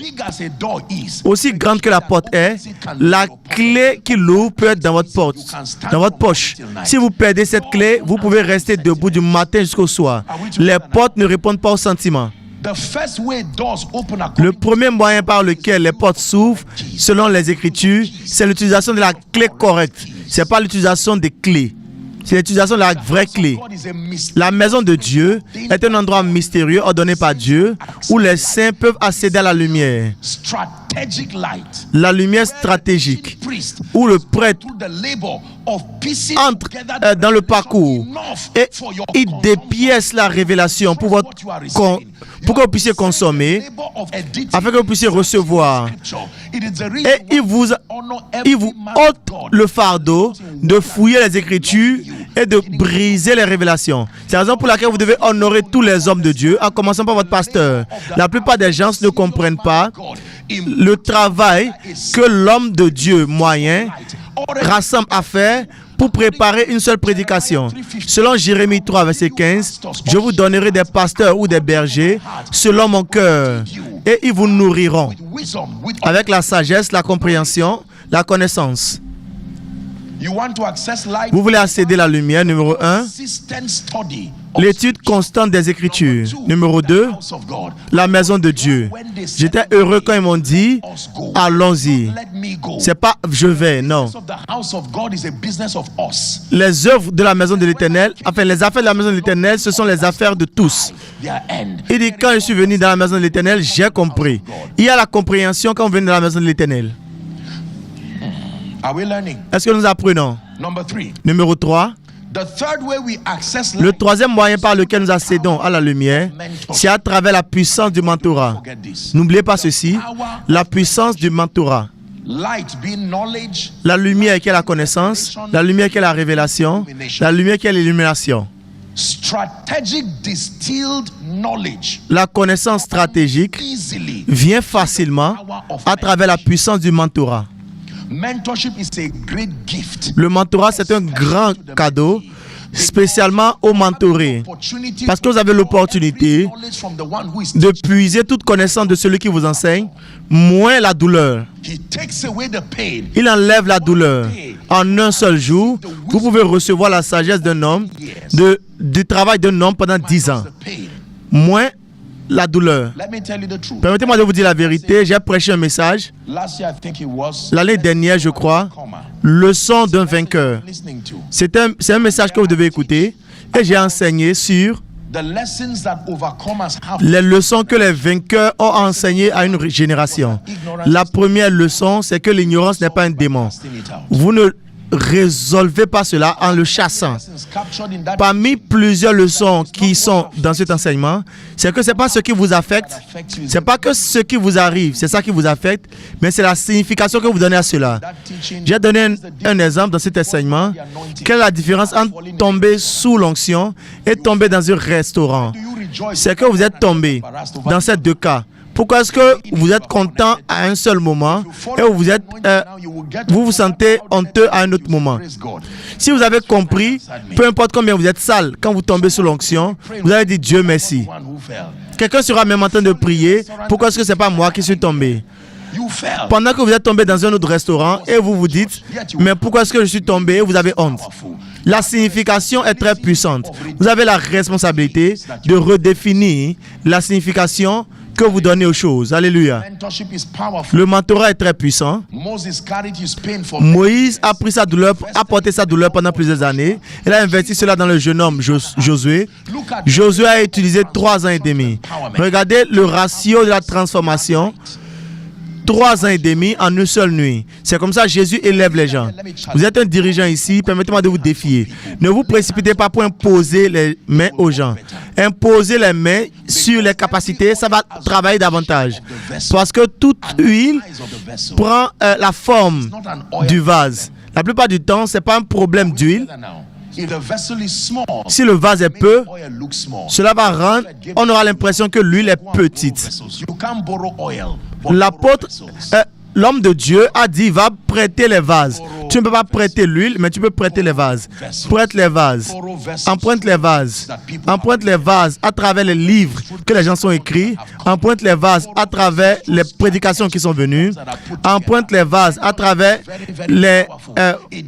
aussi grande que la porte est, la clé qui l'ouvre peut être dans votre poche. Si vous perdez cette clé, vous pouvez rester debout du matin jusqu'au soir. Les portes ne répondent pas aux sentiments. Le premier moyen par lequel les portes s'ouvrent, selon les Écritures, c'est l'utilisation de la clé correcte. Ce n'est pas l'utilisation des clés. C'est l'utilisation de la vraie clé. La maison de Dieu est un endroit mystérieux ordonné par Dieu où les saints peuvent accéder à la lumière. La lumière stratégique où le prêtre entre dans le parcours et il dépièce la révélation pour que vous puissiez consommer, afin que vous puissiez recevoir. Et il vous ôte le fardeau de fouiller les Écritures et de briser les révélations. C'est la raison pour laquelle vous devez honorer tous les hommes de Dieu, en commençant par votre pasteur. La plupart des gens ne comprennent pas le travail que l'homme de Dieu moyen rassemble à faire pour préparer une seule prédication. Selon Jérémie 3, verset 15, je vous donnerai des pasteurs ou des bergers selon mon cœur, et ils vous nourriront avec la sagesse, la compréhension, la connaissance. Vous voulez accéder à la lumière, numéro 1, l'étude constante des Écritures. Numéro 2, la maison de Dieu. J'étais heureux quand ils m'ont dit, allons-y. C'est pas je vais, non. Les œuvres de la maison de l'Éternel, enfin les affaires de la maison de l'Éternel, ce sont les affaires de tous. Il dit, quand je suis venu dans la maison de l'Éternel, j'ai compris. Il y a la compréhension quand on vient dans la maison de l'Éternel. Est-ce que nous apprenons? Numéro 3. Le troisième moyen par lequel nous accédons à la lumière, c'est à travers la puissance du mentorat. N'oubliez pas ceci, la puissance du mentorat. La lumière qui est la connaissance, la lumière qui est la révélation, la lumière qui est l'illumination. La connaissance stratégique vient facilement à travers la puissance du mentorat. Le mentorat, c'est un grand cadeau, spécialement aux mentorés, parce que vous avez l'opportunité de puiser toute connaissance de celui qui vous enseigne, moins la douleur. Il enlève la douleur. En un seul jour, vous pouvez recevoir la sagesse d'un homme, du travail d'un homme pendant 10 ans. Moins la douleur. Let me tell you the truth. Permettez-moi de vous dire la vérité. J'ai prêché un message Last year, I think it was l'année dernière, je crois, leçon d'un vainqueur. listening to. C'est un message que vous devez écouter. Et j'ai enseigné sur The lessons that overcomers have. les leçons que les vainqueurs ont enseignées à une génération. La première leçon, c'est que l'ignorance n'est pas un démon. Casting it out. Vous ne résolvez pas cela en le chassant. Lessons captured in that Parmi plusieurs leçons qui sont dans cet enseignement, c'est que ce n'est pas ce qui vous affecte, affects you. c'est pas que ce qui vous arrive, c'est ça qui vous affecte, mais c'est la signification que vous donnez à cela. That teaching. J'ai donné un exemple dans cet enseignement. Quelle est la différence entre tomber sous l'onction et tomber dans un restaurant? Do you rejoice? C'est que vous êtes tombé dans ces deux cas. Pourquoi est-ce que vous êtes content à un seul moment et vous vous sentez honteux à un autre moment? Praise God. Si vous avez compris, peu importe combien vous êtes sale, quand vous tombez sous l'onction, vous allez dire Dieu merci. One who fell. Quelqu'un sera même en train de prier. Pourquoi est-ce que ce n'est pas moi qui suis tombé? You fell. Pendant que vous êtes tombé dans un autre restaurant et vous vous dites, mais pourquoi est-ce que je suis tombé? Et vous avez honte. La signification est très puissante. Vous avez la responsabilité de redéfinir la signification que vous donnez aux choses. Alléluia. Mentorship is powerful. Le mentorat est très puissant. Moses carried his pain for Moïse a pris sa douleur, a porté sa douleur pendant plusieurs années. Il a investi cela dans le jeune homme Josué. Josué a utilisé 3 ans et demi. Regardez le ratio de la transformation. 3 ans et demi en une seule nuit. C'est comme ça que Jésus élève les gens. Vous êtes un dirigeant ici, permettez-moi de vous défier. Ne vous précipitez pas pour imposer les mains aux gens. Imposer les mains sur les capacités, ça va travailler davantage. Parce que toute huile prend la forme du vase. La plupart du temps, ce n'est pas un problème d'huile. If the vessel is small, Si le vase est peu, oil looks small. cela va rendre, on aura l'impression que l'huile est petite. Vessels. You can't borrow oil. but L'apôtre, borrow vessels. l'homme de Dieu a dit, va prêter les vases. Tu ne peux pas prêter l'huile, mais tu peux prêter les vases. Prête les vases. Borrow vessels. Emprunte les vases. Emprunte les vases à travers les livres que les gens sont écrits. Emprunte les vases à travers les prédications qui sont venues. Emprunte les vases à travers les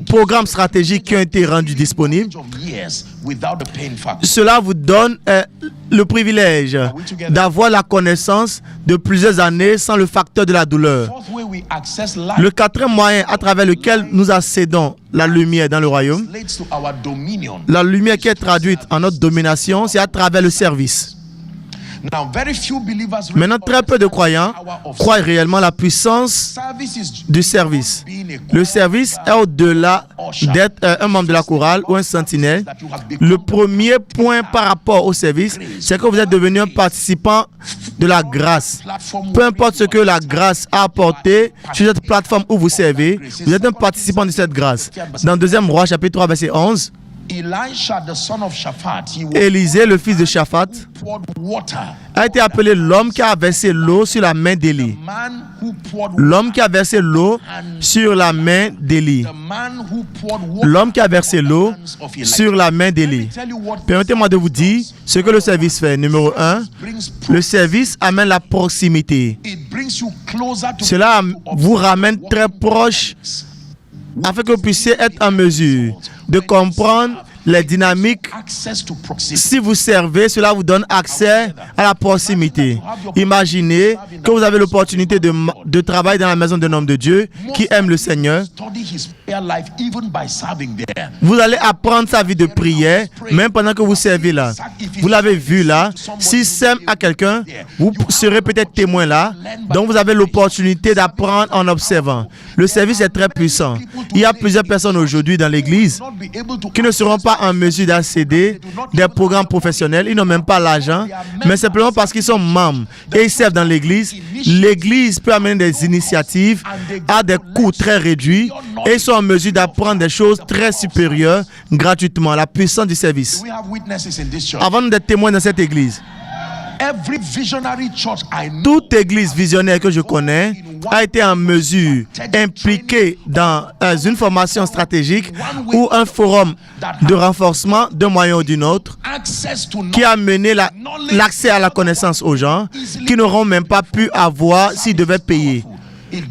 programmes stratégiques qui ont été rendus disponibles. Of years without the pain factor. Cela vous donne le privilège d'avoir la connaissance de plusieurs années sans le facteur de la douleur. Fourth way we access life Le quatrième moyen à travers lequel nous accédons la lumière dans le royaume, relates to our dominion. la lumière qui est traduite en notre domination, c'est à travers le service. Now, very few believers Maintenant, très peu de croyants croient réellement la puissance service is du service. being a Le service est au-delà d'être un membre de la chorale ou un sentinelle. Le premier point par rapport au service, c'est que vous êtes devenu un participant de la grâce. platform. Peu importe ce que la grâce a apporté sur cette plateforme où vous servez, vous êtes un participant de cette grâce. Dans 2 Rois, chapitre 3, verset 11, Elisha, the son of Shaphat, he Élisée, le fils de Shaphat, poured water. a été appelé l'homme qui a versé l'eau sur la main d'Élie. Man who poured L'homme qui a versé l'eau sur la main d'Élie. the man who poured water L'homme qui a versé l'eau of Elijah. sur la main d'Élie. Tell you what Permettez-moi de vous dire ce que le service fait. Numéro 1, brings le service amène la proximité. it brings you closer to Cela vous ramène très proche afin que vous puissiez être en mesure de comprendre les dynamiques. access to proximity. Si vous servez, cela vous donne accès à la proximité. Imaginez que vous avez l'opportunité de travailler dans la maison d'un homme de Dieu qui aime le Seigneur. Study his prayer life even by serving there. Vous allez apprendre sa vie de prière, même pendant que vous servez là. Vous l'avez vu là. S'il sème à quelqu'un, vous serez peut-être témoin là. Donc vous avez l'opportunité d'apprendre en observant. Le service est très puissant. Il y a plusieurs personnes aujourd'hui dans l'église Not be able to qui ne seront pas en mesure d'accéder des programmes professionnels. Ils n'ont même pas l'argent, mais simplement parce qu'ils sont membres et ils servent dans l'église. L'église peut amener des initiatives à des coûts très réduits et ils sont en mesure d'apprendre des choses très supérieures gratuitement. La puissance du service. we have witnesses in this church. Avant d'être témoin dans cette église, Every visionary church I know toute église visionnaire que je connais a été en mesure, impliquée dans une formation stratégique ou un forum de renforcement d'un moyen ou d'une autre, access to qui a mené l'accès à la connaissance aux gens qui n'auront même pas pu avoir s'ils devaient payer.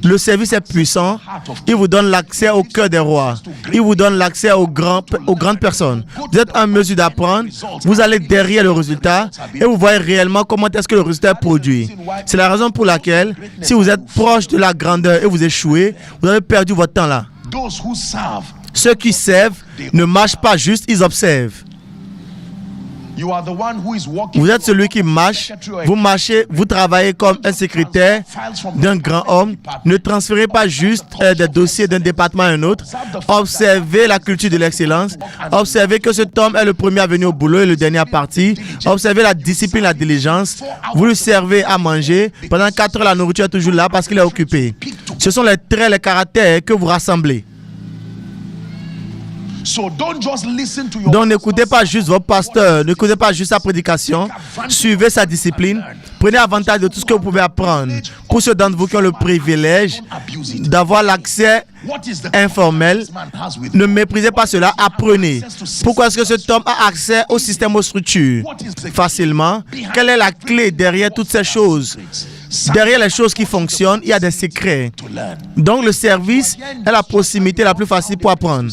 Le service est puissant. Il vous donne l'accès au cœur des rois. Il vous donne l'accès aux grandes personnes. Vous êtes en mesure d'apprendre. Vous allez derrière le résultat et vous voyez réellement comment est-ce que le résultat est produit. C'est la raison pour laquelle, si vous êtes proche de la grandeur et vous échouez, vous avez perdu votre temps là. Ceux qui servent ne marchent pas juste, ils observent. Vous êtes celui qui marche, vous marchez, vous travaillez comme un secrétaire d'un grand homme. Ne transférez pas juste des dossiers d'un département à un autre. Observez la culture de l'excellence. Observez que cet homme est le premier à venir au boulot et le dernier à partir. Observez la discipline, la diligence. Vous lui servez à manger. Pendant 4 heures, la nourriture est toujours là parce qu'il est occupé. Ce sont les traits, les caractères que vous rassemblez. Donc n'écoutez pas juste votre pasteur, n'écoutez pas juste sa prédication, suivez sa discipline, prenez avantage de tout ce que vous pouvez apprendre. Pour ceux d'entre vous qui ont le privilège d'avoir l'accès informel, ne méprisez pas cela, apprenez. Pourquoi est-ce que cet homme a accès au système, aux structures facilement? Quelle est la clé derrière toutes ces choses? Derrière les choses qui fonctionnent, il y a des secrets. Donc le service est la proximité la plus facile pour apprendre.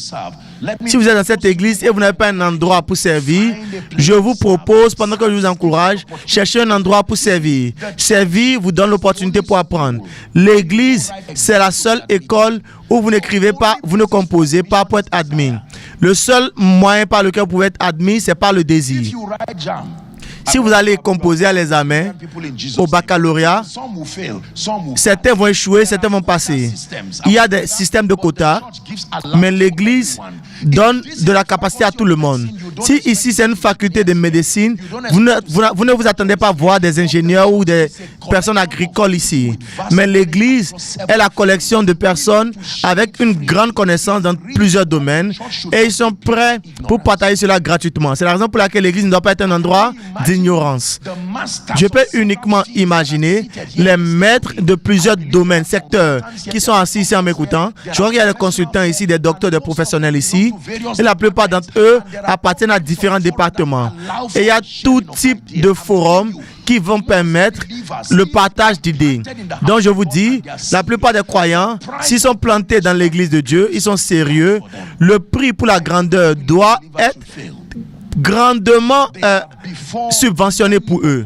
Si vous êtes dans cette église et vous n'avez pas un endroit pour servir, je vous propose, pendant que je vous encourage, cherchez un endroit pour servir. Servir vous donne l'opportunité pour apprendre. L'église, c'est la seule école où vous n'écrivez pas, vous ne composez pas pour être admis. Le seul moyen par lequel vous pouvez être admis, c'est par le désir. Si vous allez composer à l'examen, au baccalauréat, certains vont échouer, certains vont passer. Il y a des systèmes de quotas, mais l'Église donne de la capacité à tout le monde. Si ici c'est une faculté de médecine, vous ne vous attendez pas à voir des ingénieurs ou des personnes agricoles ici. Mais l'Église est la collection de personnes avec une grande connaissance dans plusieurs domaines et ils sont prêts pour partager cela gratuitement. C'est la raison pour laquelle l'Église ne doit pas être un endroit d'ignorance. Je peux uniquement imaginer les maîtres de plusieurs domaines, secteurs, qui sont assis ici en m'écoutant. Je vois qu'il y a des consultants ici, des docteurs, des professionnels ici, et la plupart d'entre eux appartiennent à différents départements. Et il y a tout type de forums qui vont permettre le partage d'idées. Donc je vous dis, la plupart des croyants, s'ils sont plantés dans l'église de Dieu, ils sont sérieux, le prix pour la grandeur doit être grandement subventionné pour eux.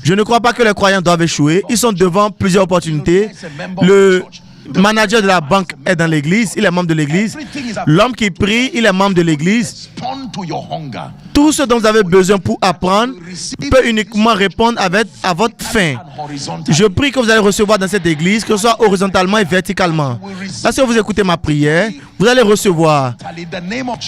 Je ne crois pas que les croyants doivent échouer. Ils sont devant plusieurs opportunités. Le manager de la banque est dans l'église, il est membre de l'église. L'homme qui prie, il est membre de l'église. Tout ce dont vous avez besoin pour apprendre peut uniquement répondre à votre faim. Je prie que vous allez recevoir dans cette église, que ce soit horizontalement et verticalement. Lorsque vous écoutez ma prière, vous allez recevoir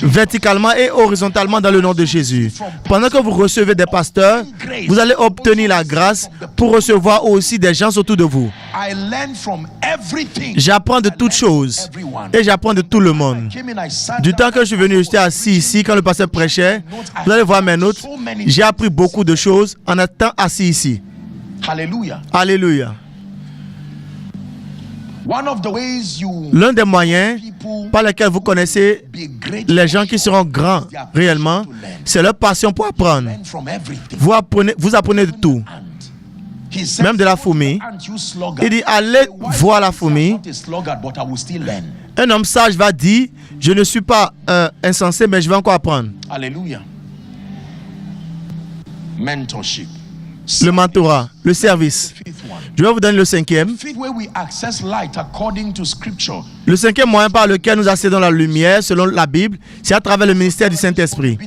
verticalement et horizontalement dans le nom de Jésus. Pendant que vous recevez des pasteurs, vous allez obtenir la grâce pour recevoir aussi des gens autour de vous. J'apprends de toutes choses et j'apprends de tout le monde. Du temps que je suis venu, j'étais assis ici quand le pasteur prêchait. Vous allez voir mes notes. J'ai appris beaucoup de choses en étant assis ici. Alléluia. Alléluia. L'un des moyens par lesquels vous connaissez les gens qui seront grands réellement, c'est leur passion pour apprendre. Vous apprenez de tout. Même de la fourmi. Il dit, allez voir la fourmi. Un homme sage va dire, je ne suis pas insensé, mais je vais encore apprendre. Alléluia. Mentorship. Le mentorat, le service. Je vais vous donner le cinquième. Le cinquième moyen par lequel nous accédons à la lumière, selon la Bible, c'est à travers le ministère du Saint-Esprit.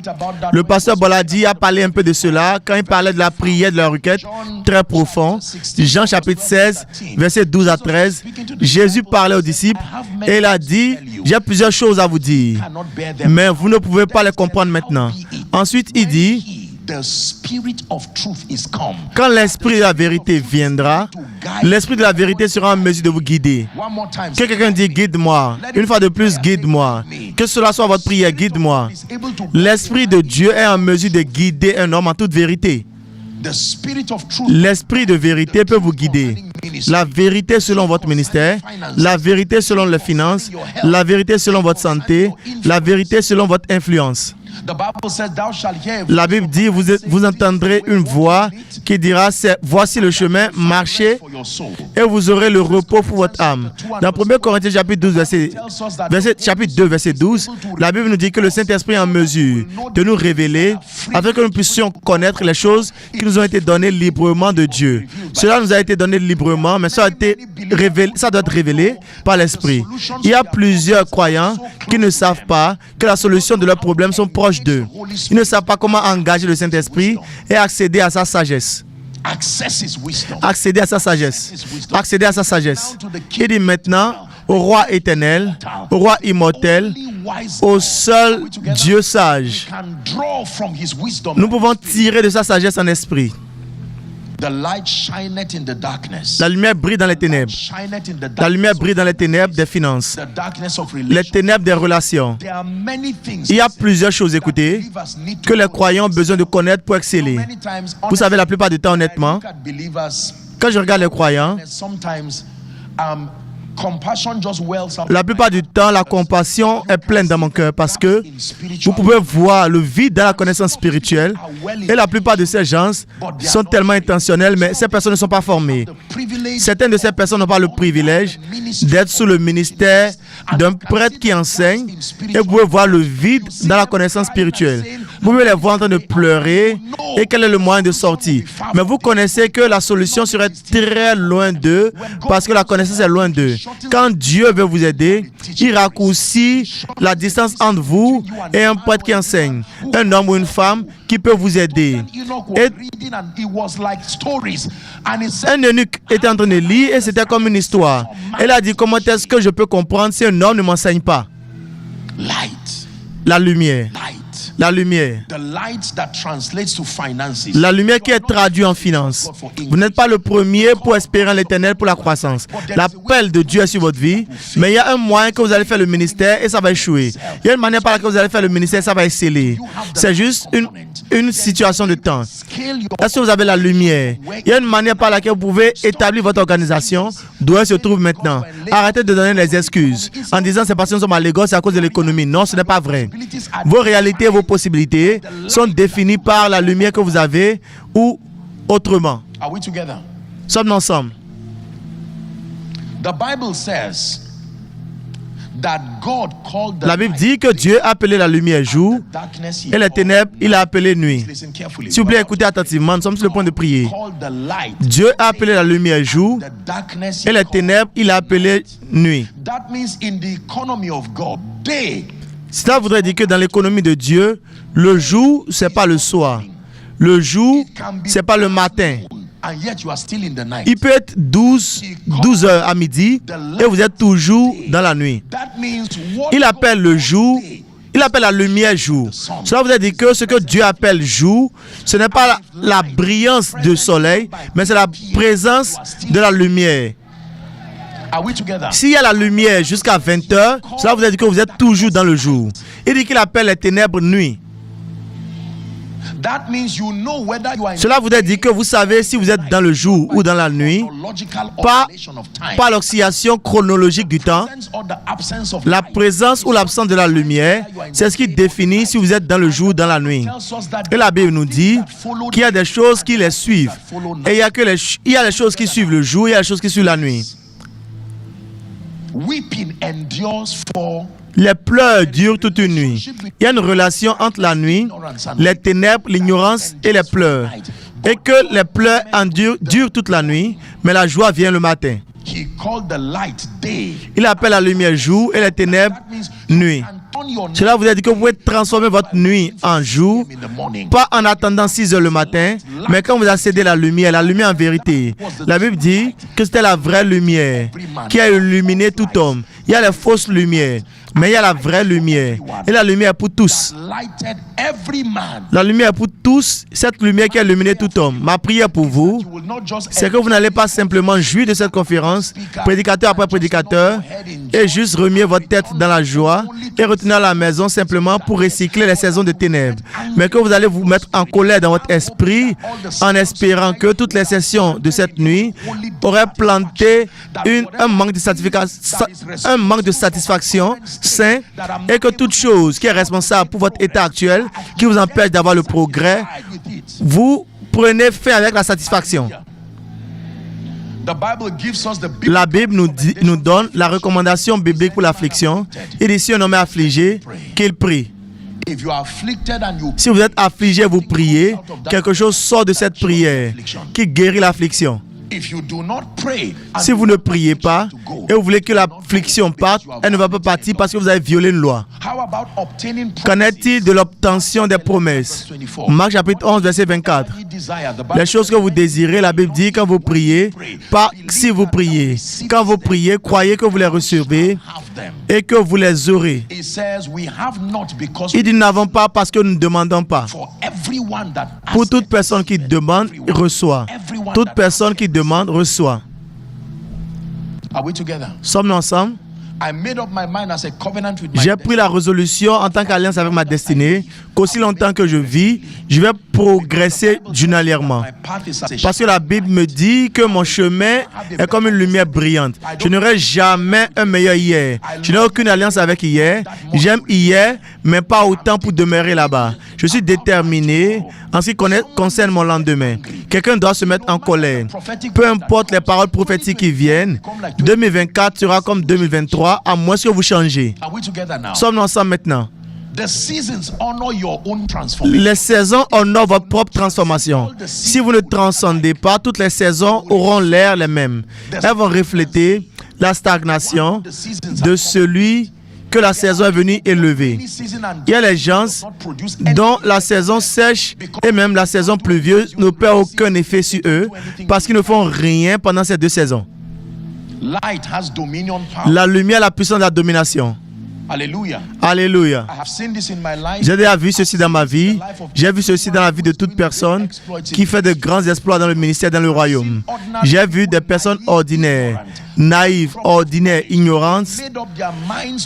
Le pasteur Boladi a parlé un peu de cela quand il parlait de la prière, de la requête, très profond. Jean chapitre 16, versets 12 à 13. Jésus parlait aux disciples et il a dit, j'ai plusieurs choses à vous dire, mais vous ne pouvez pas les comprendre maintenant. Ensuite, il dit, quand l'esprit de la vérité viendra, l'esprit de la vérité sera en mesure de vous guider. Que quelqu'un dit guide-moi, une fois de plus guide-moi. Que cela soit votre prière, guide-moi. L'esprit de Dieu est en mesure de guider un homme en toute vérité. L'esprit de vérité peut vous guider. La vérité selon votre ministère, la vérité selon les finances, la vérité selon votre santé, la vérité selon votre influence. La Bible dit, vous entendrez une voix qui dira, voici le chemin, marchez et vous aurez le repos pour votre âme. Dans 1 Corinthiens chapitre 12, chapitre 2, verset 12, la Bible nous dit que le Saint-Esprit est en mesure de nous révéler afin que nous puissions connaître les choses qui nous ont été données librement de Dieu. Cela nous a été donné librement, mais ça doit être révélé par l'Esprit. Il y a plusieurs croyants qui ne savent pas que la solution de leurs problèmes sont proches d'eux. Ils ne savent pas comment engager le Saint-Esprit et accéder à sa sagesse. Accéder à sa sagesse. Accéder à sa sagesse. Il dit maintenant au roi éternel, au roi immortel, au seul Dieu sage. Nous pouvons tirer de sa sagesse en esprit. La lumière brille dans les ténèbres. La lumière brille dans les ténèbres des finances, les ténèbres des relations. Il y a plusieurs choses, écoutez, que les croyants ont besoin de connaître pour exceller. Vous savez, la plupart du temps, honnêtement, quand je regarde les croyants, la plupart du temps, la compassion est pleine dans mon cœur parce que vous pouvez voir le vide dans la connaissance spirituelle et la plupart de ces gens sont tellement intentionnels, mais ces personnes ne sont pas formées. Certaines de ces personnes n'ont pas le privilège d'être sous le ministère d'un prêtre qui enseigne et vous pouvez voir le vide dans la connaissance spirituelle. Vous pouvez les voir en train de pleurer et quel est le moyen de sortie. Mais vous connaissez que la solution serait très loin d'eux parce que la connaissance est loin d'eux. Quand Dieu veut vous aider, il raccourcit la distance entre vous et un prêtre qui enseigne, un homme ou une femme qui peut vous aider. Et un eunuque était en train de lire et c'était comme une histoire. Elle a dit, comment est-ce que je peux comprendre si un homme ne m'enseigne pas? La lumière. La lumière. La lumière qui est traduite en finance. Vous n'êtes pas le premier pour espérer en l'Éternel pour la croissance. L'appel de Dieu est sur votre vie, mais il y a un moyen que vous allez faire le ministère et ça va échouer. Il y a une manière par laquelle vous allez faire le ministère et ça va exceller. C'est juste une situation de temps. Est-ce que vous avez la lumière? Il y a une manière par laquelle vous pouvez établir votre organisation d'où elle se trouve maintenant. Arrêtez de donner des excuses en disant c'est parce que nous sommes à Lagos, c'est à cause de l'économie. Non, ce n'est pas vrai. Vos réalités, vos possibilités sont définies par la lumière que vous avez ou autrement. Sommes-nous ensemble? La Bible dit que Dieu a appelé la lumière jour et les ténèbres, il a appelé nuit. S'il vous plaît, écoutez attentivement, nous sommes sur le point de prier. Dieu a appelé la lumière jour et les ténèbres, il a appelé nuit. Cela voudrait dire que dans l'économie de Dieu, le jour, ce n'est pas le soir. Le jour, ce n'est pas le matin. Il peut être 12 heures à midi et vous êtes toujours dans la nuit. Il appelle le jour, il appelle la lumière jour. Cela veut dire que ce que Dieu appelle jour, ce n'est pas la brillance du soleil, mais c'est la présence de la lumière. S'il y a la lumière jusqu'à 20 heures, cela veut dire que vous êtes toujours dans le jour. Il dit qu'il appelle les ténèbres nuit. Cela voudrait dire que vous savez si vous êtes dans le jour ou dans la nuit, pas l'oscillation chronologique du temps, la présence ou l'absence de la lumière, c'est ce qui définit si vous êtes dans le jour ou dans la nuit. Et la Bible nous dit qu'il y a des choses qui les suivent. Et il y a les choses qui suivent le jour et il y a les choses qui suivent la nuit. Les pleurs durent toute une nuit. Il y a une relation entre la nuit, les ténèbres, l'ignorance et les pleurs. Et que les pleurs durent toute la nuit, mais la joie vient le matin. Il appelle la lumière jour et les ténèbres nuit. Cela vous dit que vous pouvez transformer votre nuit en jour, pas en attendant 6 heures le matin, mais quand vous accédez à la lumière en vérité. La Bible dit que c'était la vraie lumière qui a illuminé tout homme. Il y a les fausses lumières, mais il y a la vraie lumière. Et la lumière pour tous. La lumière pour tous, cette lumière qui a illuminé tout homme. Ma prière pour vous, c'est que vous n'allez pas simplement jouir de cette conférence, prédicateur après prédicateur, et juste remuer votre tête dans la joie et retourner à la maison simplement pour recycler les saisons de ténèbres. Mais que vous allez vous mettre en colère dans votre esprit en espérant que toutes les sessions de cette nuit auraient planté un manque de satisfaction saint et que toute chose qui est responsable pour votre état actuel, qui vous empêche d'avoir le progrès, vous prenez fin avec la satisfaction. La Bible nous donne la recommandation biblique pour l'affliction. Il dit si un homme est affligé, qu'il prie. Si vous êtes affligé, vous priez, quelque chose sort de cette prière qui guérit l'affliction. Si vous ne priez pas et vous voulez que l'affliction parte, elle ne va pas partir parce que vous avez violé une loi. Qu'en est-il de l'obtention des promesses? Marc chapitre 11, verset 24. Les choses que vous désirez, la Bible dit quand vous priez, pas si vous priez. Quand vous priez, croyez que vous les recevez et que vous les aurez. Il dit nous n'avons pas parce que nous ne demandons pas. Pour toute personne qui demande, reçoit. Toute personne qui demande, reçoit. Sommes-nous ensemble? J'ai pris la résolution en tant qu'alliance avec ma destinée qu'aussi longtemps que je vis, je vais progresser journalièrement. Parce que la Bible me dit que mon chemin est comme une lumière brillante. Je n'aurai jamais un meilleur hier. Je n'ai aucune alliance avec hier. J'aime hier, mais pas autant pour demeurer là-bas. Je suis déterminé en ce qui concerne mon lendemain. Quelqu'un doit se mettre en colère. Peu importe les paroles prophétiques qui viennent, 2024 sera comme 2023, à moins que vous changez. Sommes-nous ensemble maintenant? Les saisons honorent votre propre transformation. Si vous ne transcendez pas, toutes les saisons auront l'air les mêmes. Elles vont refléter la stagnation de celui que la saison est venue élever. Il y a les gens dont la saison sèche et même la saison pluvieuse n'opère aucun effet sur eux parce qu'ils ne font rien pendant ces deux saisons. La lumière a la puissance de la domination. Alléluia. Alléluia. J'ai déjà vu ceci dans ma vie. J'ai vu ceci dans la vie de toute personne qui fait de grands exploits dans le ministère, dans le royaume. J'ai vu des personnes ordinaires, naïves, ordinaires, ignorantes,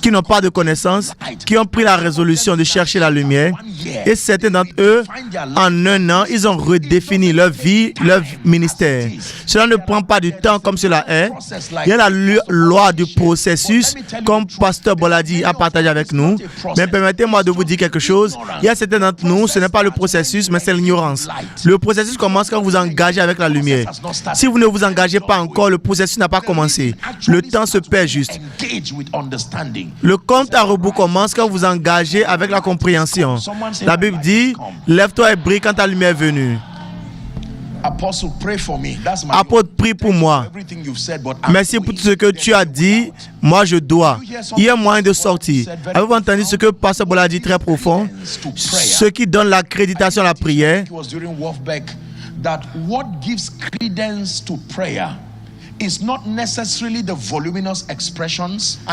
qui n'ont pas de connaissances, qui ont pris la résolution de chercher la lumière. Et certains d'entre eux, en un an, ils ont redéfini leur vie, leur ministère. Cela ne prend pas du temps comme cela est. Il y a la loi du processus, comme Pasteur Boladi a partagé avec nous. Mais permettez-moi de vous dire quelque chose. Il y a certains d'entre nous, ce n'est pas le processus, mais c'est l'ignorance. Le processus commence quand vous vous engagez avec la lumière. Si vous ne vous engagez pas encore, le processus n'a pas commencé. Le temps se perd juste. Le compte à rebours commence quand vous vous engagez avec la compréhension. La Bible dit, lève-toi et brille quand ta lumière est venue. Apôtre, prie pour moi. Merci pour tout ce que tu as dit. Moi, je dois. Il y a moyen de sortir. Avez-vous entendu ce que Pasteur Bola a dit très profond? Ce qui donne l'accréditation à la prière.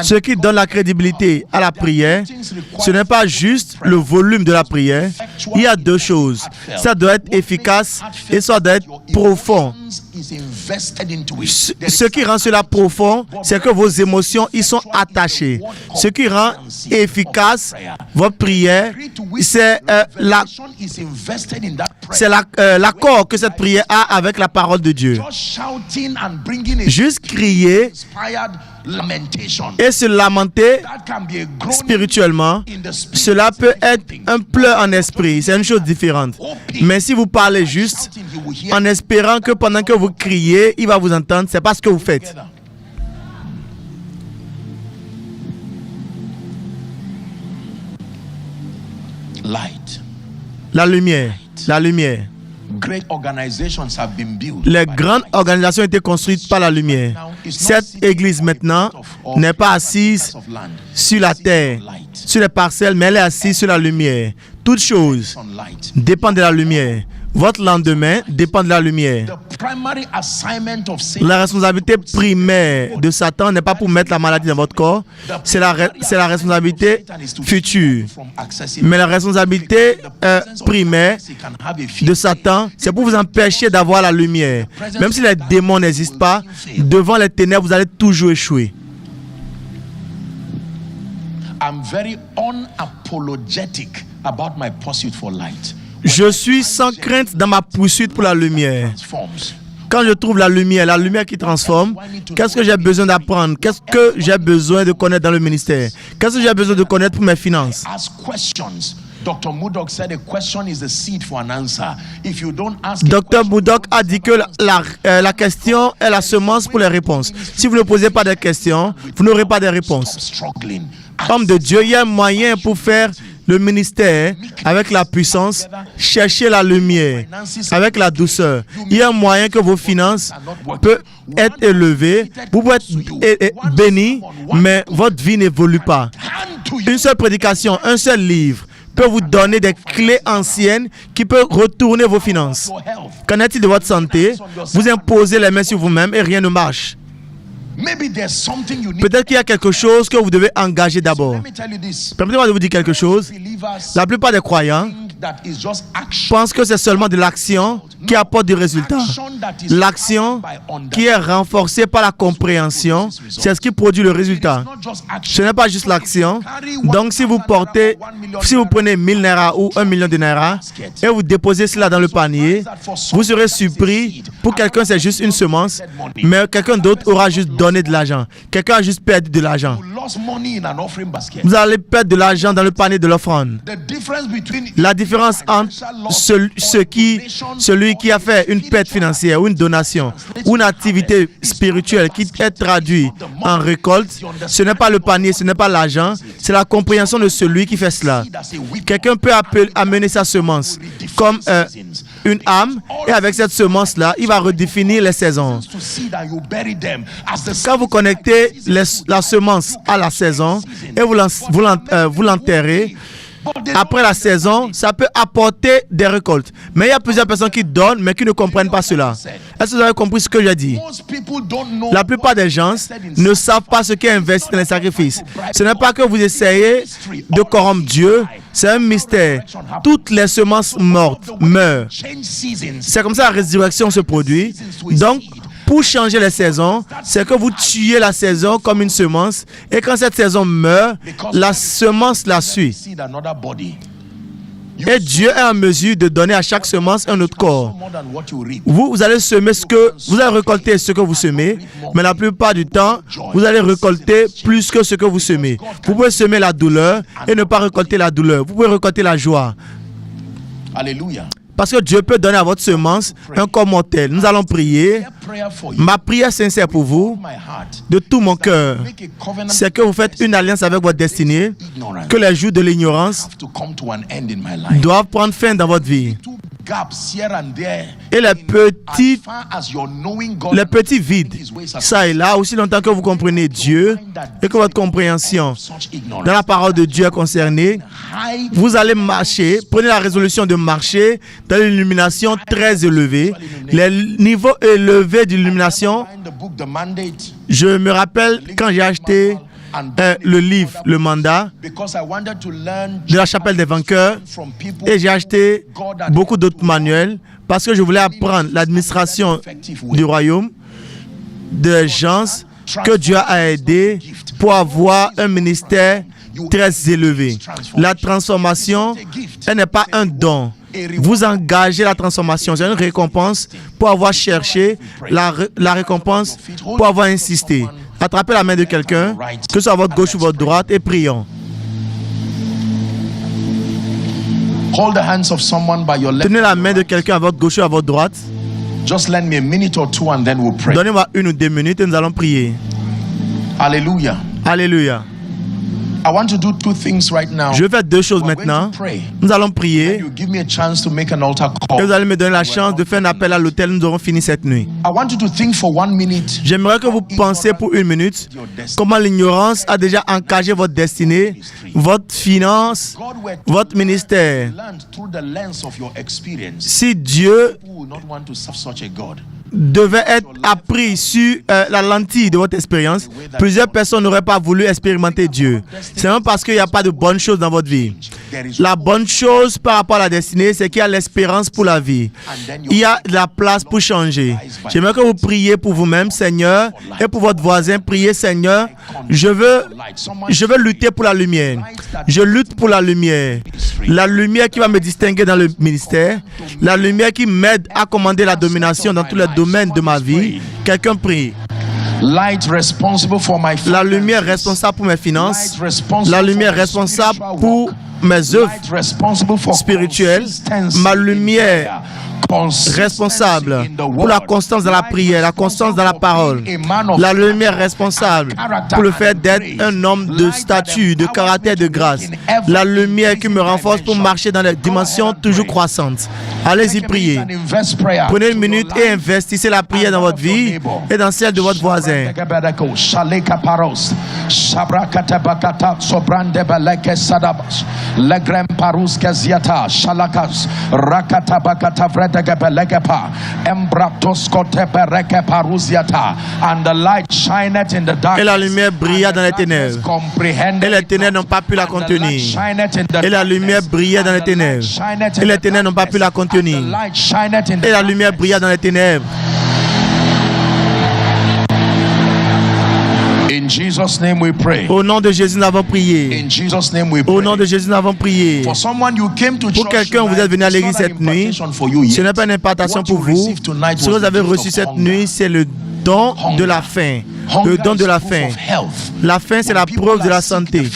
Ce qui donne la crédibilité à la prière, ce n'est pas juste le volume de la prière. Il y a deux choses. Ça doit être efficace et ça doit être profond. Ce qui rend cela profond, c'est que vos émotions y sont attachées. Ce qui rend efficace votre prière, c'est l'accord que cette prière a avec la parole de Dieu. Juste crier et se lamenter spirituellement, cela peut être un pleur en esprit, c'est une chose différente. Mais si vous parlez juste en espérant que pendant que vous criez, il va vous entendre, c'est pas ce que vous faites. La lumière, la lumière. Les grandes organisations ont été construites par la lumière. Cette église maintenant n'est pas assise sur la terre, sur les parcelles, mais elle est assise sur la lumière. Toute chose dépend de la lumière. Votre lendemain dépend de la lumière. La responsabilité primaire de Satan n'est pas pour mettre la maladie dans votre corps, c'est la responsabilité future. Mais la responsabilité primaire de Satan, c'est pour vous empêcher d'avoir la lumière. Même si les démons n'existent pas, devant les ténèbres, vous allez toujours échouer. I'm very unapologetic about my pursuit for light. Je suis sans crainte dans ma poursuite pour la lumière. Quand je trouve la lumière qui transforme, qu'est-ce que j'ai besoin d'apprendre? Qu'est-ce que j'ai besoin de connaître dans le ministère? Qu'est-ce que j'ai besoin de connaître pour mes finances? Dr. Murdoch said a question is the seed for an answer. If you don't ask Dr. Murdoch a dit que la question est la semence pour les réponses. Si vous ne posez pas de questions, vous n'aurez pas de réponses. Homme de Dieu, il y a un moyen pour faire le ministère avec la puissance, chercher la lumière avec la douceur. Il y a un moyen que vos finances peuvent être élevées, vous pouvez être bénis, mais votre vie n'évolue pas. Une seule prédication, un seul livre peut vous donner des clés anciennes qui peuvent retourner vos finances. Qu'en est-il de votre santé? Vous imposez les mains sur vous-même et rien ne marche. Peut-être qu'il y a quelque chose que vous devez engager d'abord. Permettez-moi de vous dire quelque chose. La plupart des croyants pensent que c'est seulement de l'action qui apporte des résultats. L'action qui est renforcée par la compréhension, c'est ce qui produit le résultat. Ce n'est pas juste l'action. Donc si vous prenez 1000 naira ou 1 million de naira et vous déposez cela dans le panier, vous serez surpris. Pour quelqu'un, c'est juste une semence, mais quelqu'un d'autre aura juste donné de l'argent. Quelqu'un a juste perdu de l'argent. Vous allez perdre de l'argent dans le panier de l'offrande. La différence entre celui qui a fait une perte financière ou une donation ou une activité spirituelle qui est traduite en récolte, ce n'est pas le panier, ce n'est pas l'argent, c'est la compréhension de celui qui fait cela. Quelqu'un peut amener sa semence comme une âme et avec cette semence-là, il va redéfinir les saisons. Quand vous connectez la semence à la saison et vous l'enterrez, après la saison, ça peut apporter des récoltes. Mais il y a plusieurs personnes qui donnent, mais qui ne comprennent pas cela. Est-ce que vous avez compris ce que j'ai dit? La plupart des gens ne savent pas ce qu'est investir dans les sacrifices. Ce n'est pas que vous essayez de corrompre Dieu, c'est un mystère. Toutes les semences mortes meurent. C'est comme ça que la résurrection se produit. Donc, pour changer les saisons, c'est que vous tuez la saison comme une semence et quand cette saison meurt, la semence la suit. Et Dieu est en mesure de donner à chaque semence un autre corps. Vous allez semer vous allez récolter ce que vous semez, mais la plupart du temps, vous allez récolter plus que ce que vous semez. Vous pouvez semer la douleur et ne pas récolter la douleur. Vous pouvez récolter la joie. Alléluia. Parce que Dieu peut donner à votre semence un corps mortel. Nous allons prier. Ma prière sincère pour vous, de tout mon cœur, c'est que vous faites une alliance avec votre destinée, que les jours de l'ignorance doivent prendre fin dans votre vie. Et les petits vides, ça et là, aussi longtemps que vous comprenez Dieu et que votre compréhension dans la parole de Dieu est concernée, vous allez marcher, prenez la résolution de marcher dans l'illumination très élevée. Les niveaux élevés d'illumination, je me rappelle quand j'ai acheté le livre, le mandat de la chapelle des vainqueurs, et j'ai acheté beaucoup d'autres manuels parce que je voulais apprendre l'administration du royaume des gens que Dieu a aidés pour avoir un ministère très élevé. La transformation, elle n'est pas un don. Vous engagez la transformation, c'est une récompense pour avoir cherché, la récompense pour avoir insisté. Attrapez la main de quelqu'un, que ce soit à votre gauche ou votre droite, et prions. Tenez la main de quelqu'un à votre gauche ou à votre droite. Donnez-moi 1 ou 2 minutes et nous allons prier. Alléluia. Alléluia. Je vais faire 2 choses maintenant. Nous allons prier. Et vous allez me donner la chance de faire un appel à l'autel. Nous aurons fini cette nuit. J'aimerais que vous pensiez pour 1 minute comment l'ignorance a déjà encagé votre destinée, votre finance, votre ministère. Si Dieu devait être appris sur la lentille de votre expérience, plusieurs personnes n'auraient pas voulu expérimenter Dieu. C'est même parce qu'il n'y a pas de bonnes choses dans votre vie. La bonne chose par rapport à la destinée, c'est qu'il y a l'espérance pour la vie. Il y a de la place pour changer. J'aimerais que vous priez pour vous-même, Seigneur, et pour votre voisin. Priez, Seigneur, je veux lutter pour la lumière. Je lutte pour la lumière. la lumière qui va me distinguer dans le ministère, la lumière qui m'aide à commander la domination dans tous les domaines de ma vie. Quelqu'un prie. La lumière responsable pour mes finances, la lumière responsable pour mes œuvres spirituelles, ma lumière responsable pour la constance dans la prière, la constance dans la parole, la lumière responsable pour le fait d'être un homme de statut, de caractère, de grâce, la lumière qui me renforce pour marcher dans les dimensions toujours croissantes. Allez-y prier. Prenez une minute et investissez la prière dans votre vie et dans celle de votre voisin. Et la lumière brilla dans les ténèbres. Et les ténèbres n'ont pas pu la contenir. Et la lumière brilla dans les ténèbres. Et les ténèbres n'ont pas pu la contenir. Et la lumière brilla dans les ténèbres. In Jesus' name we pray. Au nom de Jésus, nous avons prié. In Jesus' name we pray. Au nom de Jésus, nous avons prié. For someone you came to Pour quelqu'un, vous êtes venu à l'église cette nuit. Ce n'est pas une impartation pour vous. Ce que vous avez reçu cette nuit, c'est le don de la faim. Le don de la faim. La faim, c'est la preuve de la santé.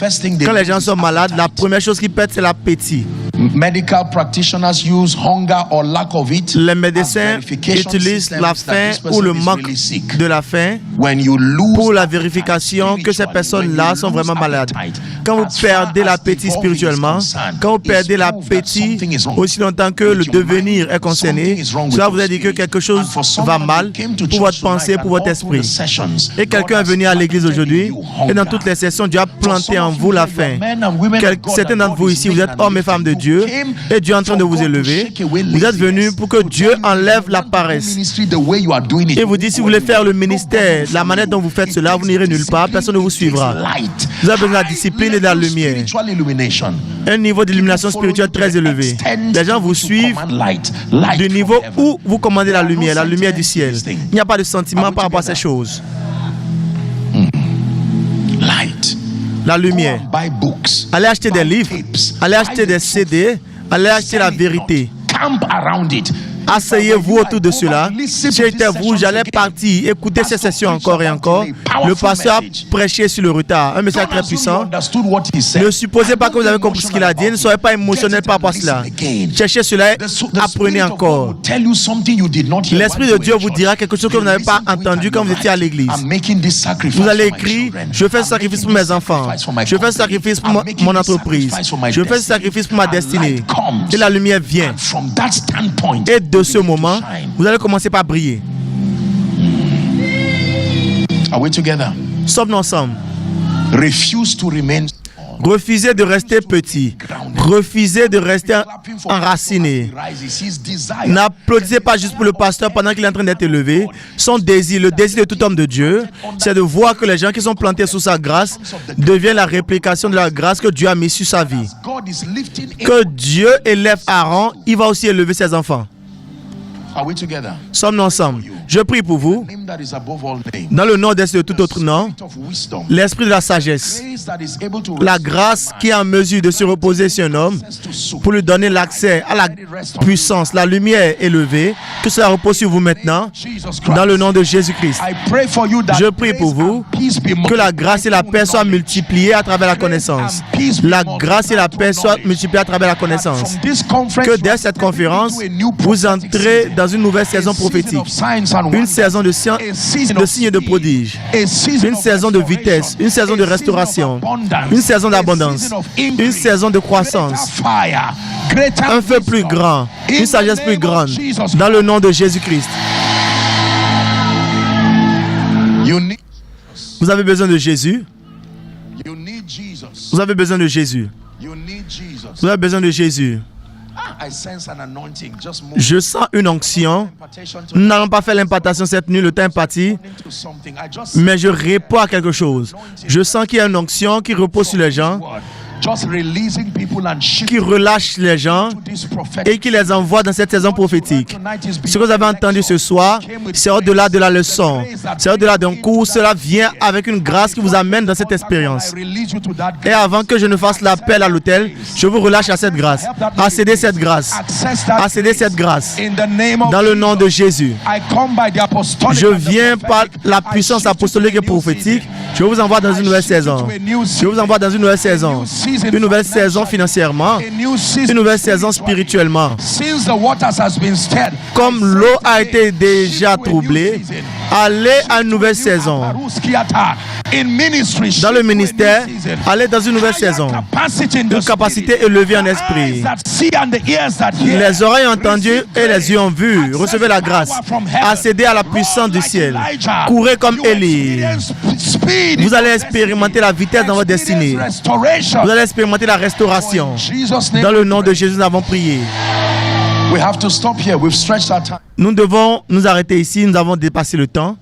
Quand les gens sont malades, la première chose qui pète, c'est l'appétit. Medical practitioners use hunger or lack of it. Les médecins utilisent la faim ou le manque de la faim pour la vérification que ces personnes-là sont vraiment malades. Quand vous perdez l'appétit spirituellement, quand vous perdez l'appétit aussi longtemps que le devenir est concerné, cela vous a dit que quelque chose va mal pour votre pensée, pour votre esprit. Et quelqu'un est venu à l'église aujourd'hui et dans toutes les sessions, Dieu a planté en vous la faim. Certains d'entre vous ici, vous êtes hommes et femmes de Dieu et Dieu est en train de vous élever. Vous êtes venus pour que Dieu enlève la paresse. Et vous dites, si vous voulez faire le ministère, la manière dont vous faites cela, vous n'irez nulle part, personne ne vous suivra. Vous avez besoin de la discipline et de la lumière. Un niveau d'illumination spirituelle très élevé. Les gens vous suivent du niveau où vous commandez la lumière du ciel. Il n'y a pas de sentiment par rapport à ces choses. La lumière. Allez acheter des livres, allez acheter des CD, allez acheter la vérité. Asseyez-vous autour de cela. J'étais vous, j'allais partir, écouter ces sessions encore et encore. Le pasteur a prêché sur le retard, un message très puissant. Ne supposez pas que vous avez compris ce qu'il a dit. Ne soyez pas émotionnel par rapport à cela. Cherchez cela et apprenez encore. L'Esprit de Dieu vous dira quelque chose que vous n'avez pas entendu quand vous étiez à l'église. Vous allez écrire, je fais ce sacrifice pour mes enfants. Je fais ce sacrifice pour mon entreprise. Je fais ce sacrifice pour ma destinée. Et la lumière vient. Et de ce moment, vous allez commencer par briller. Are we together? Sommes-nous ensemble? Refuse to remain. Refusez de rester petit. Refusez de rester enraciné. N'applaudissez pas juste pour le pasteur pendant qu'il est en train d'être élevé. Son désir, le désir de tout homme de Dieu, c'est de voir que les gens qui sont plantés sous sa grâce deviennent la réplication de la grâce que Dieu a mise sur sa vie. Que Dieu élève Aaron, il va aussi élever ses enfants. Sommes-nous ensemble? Je prie pour vous, dans le nom de tout autre nom, l'esprit de la sagesse, la grâce qui est en mesure de se reposer sur un homme pour lui donner l'accès à la puissance, la lumière élevée, que cela repose sur vous maintenant, dans le nom de Jésus-Christ. Je prie pour vous que la grâce et la paix soient multipliées à travers la connaissance. La grâce et la paix soient multipliées à travers la connaissance. Que dès cette conférence, vous entrez dans une nouvelle saison prophétique. Une saison de signes de prodiges, une saison de vitesse, une saison de restauration, une saison d'abondance, une saison de croissance, un feu plus grand, une sagesse plus grande, dans le nom de Jésus-Christ. Vous avez besoin de Jésus. Vous avez besoin de Jésus. Vous avez besoin de Jésus. Je sens une onction. Nous n'allons pas faire l'impartation cette nuit, le temps est parti. Mais je réponds à quelque chose. Je sens qu'il y a une onction qui repose sur les gens. qui relâche les gens et qui les envoie dans cette saison prophétique. Ce que vous avez entendu ce soir, c'est au-delà de la leçon. C'est au-delà d'un cours. Cela vient avec une grâce qui vous amène dans cette expérience. Et avant que je ne fasse l'appel à l'autel, je vous relâche à cette grâce. Accédez cette grâce. Accédez cette grâce. Dans le nom de Jésus. Je viens par la puissance apostolique et prophétique. Je vous envoie dans une nouvelle saison. Je vous envoie dans une nouvelle saison. Une nouvelle saison financièrement. Une nouvelle saison spirituellement. Comme l'eau a été déjà troublée, allez à une nouvelle saison. Dans le ministère, allez dans une nouvelle saison. Une capacité élevée en esprit. Les oreilles ont entendu et les yeux ont vu. Recevez la grâce. Accédez à la puissance du ciel. Courez comme Élie. Vous allez expérimenter la vitesse dans votre destinée. Vous allez expérimenter la restauration. Dans le nom de Jésus, nous avons prié. Nous devons nous arrêter ici. Nous avons dépassé le temps.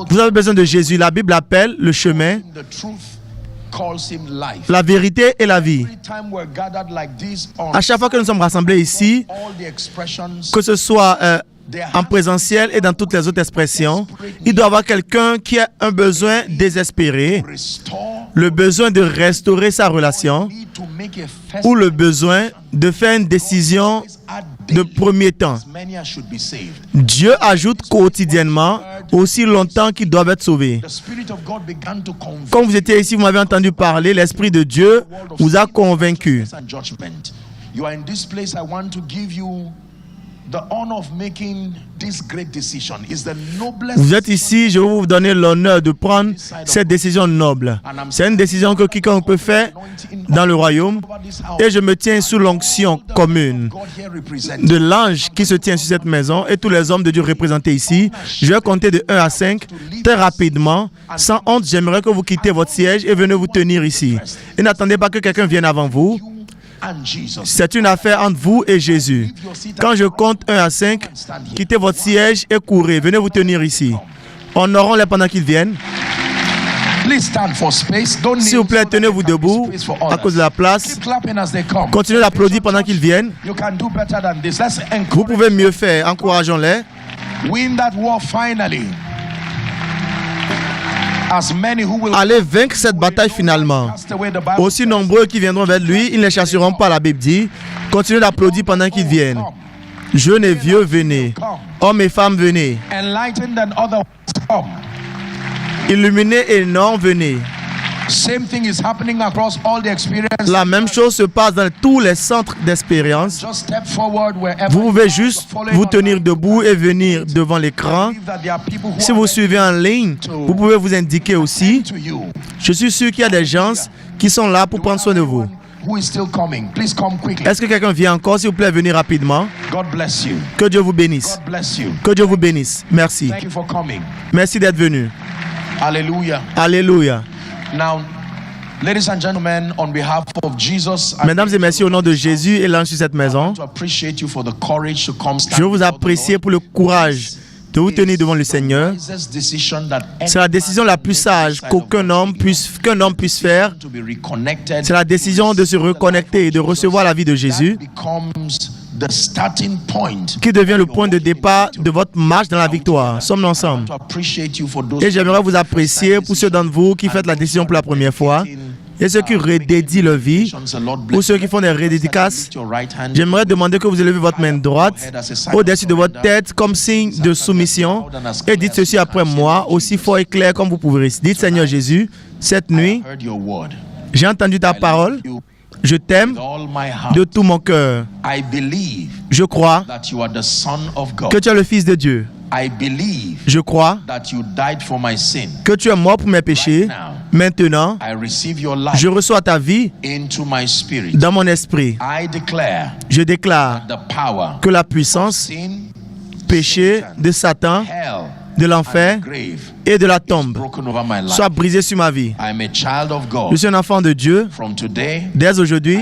Vous avez besoin de Jésus. La Bible appelle le chemin, la vérité et la vie. À chaque fois que nous sommes rassemblés ici, que ce soit en présentiel et dans toutes les autres expressions, il doit y avoir quelqu'un qui a un besoin désespéré, le besoin de restaurer sa relation ou le besoin de faire une décision de premier temps. Dieu ajoute quotidiennement aussi longtemps qu'ils doivent être sauvés. Quand vous étiez ici, vous m'avez entendu parler, l'Esprit de Dieu vous a convaincu. Vous êtes ici, je vais vous donner l'honneur de prendre cette décision noble. C'est une décision que quiconque peut faire dans le royaume. Et je me tiens sous l'onction commune de l'ange qui se tient sur cette maison et tous les hommes de Dieu représentés ici. Je vais compter de 1 à 5 très rapidement. Sans honte, j'aimerais que vous quittez votre siège et venez vous tenir ici. Et n'attendez pas que quelqu'un vienne avant vous. C'est une affaire entre vous et Jésus. Quand je compte 1 à 5, quittez votre siège et courez. Venez vous tenir ici. Honorons-les pendant qu'ils viennent. S'il vous plaît, tenez-vous debout à cause de la place. Continuez d'applaudir pendant qu'ils viennent. Vous pouvez mieux faire. Encourageons-les. Allez vaincre cette bataille finalement. Aussi nombreux qui viendront vers lui, ils ne les chasseront pas, la Bible dit. Continuez d'applaudir pendant qu'ils viennent. Jeunes et vieux, venez. Hommes et femmes, venez. Illuminés et non, venez. La même chose se passe dans tous les centres d'expérience. Vous pouvez juste vous tenir debout et venir devant l'écran. Si vous suivez en ligne, vous pouvez vous indiquer aussi. Je suis sûr qu'il y a des gens qui sont là pour prendre soin de vous. Est-ce que quelqu'un vient encore? S'il vous plaît, venez rapidement. Que Dieu vous bénisse. Que Dieu vous bénisse. Merci. Merci d'être venu. Alléluia. Alléluia. Now, ladies and gentlemen, on behalf of Jesus, mesdames et messieurs, au nom de Jésus et l'ange sur cette maison, je veux vous apprécier pour le courage de vous tenir devant le Seigneur. C'est la décision la plus sage qu'un homme puisse faire. C'est la décision de se reconnecter et de recevoir la vie de Jésus qui devient le point de départ de votre marche dans la victoire. Sommes-nous ensemble? Et j'aimerais vous apprécier pour ceux d'entre vous qui font la décision pour la première fois et ceux qui redédient leur vie ou ceux qui font des redédicaces. J'aimerais demander que vous élevez votre main droite au-dessus de votre tête comme signe de soumission et dites ceci après moi, aussi fort et clair comme vous pouvez. Dites: Seigneur Jésus, cette nuit, j'ai entendu ta parole. Je t'aime de tout mon cœur. Je crois que tu es le Fils de Dieu. Je crois que tu es mort pour mes péchés. Maintenant, je reçois ta vie dans mon esprit. Je déclare que la puissance, péché de Satan, de l'enfer et de la tombe soit brisée sur ma vie. Je suis un enfant de Dieu. Dès aujourd'hui,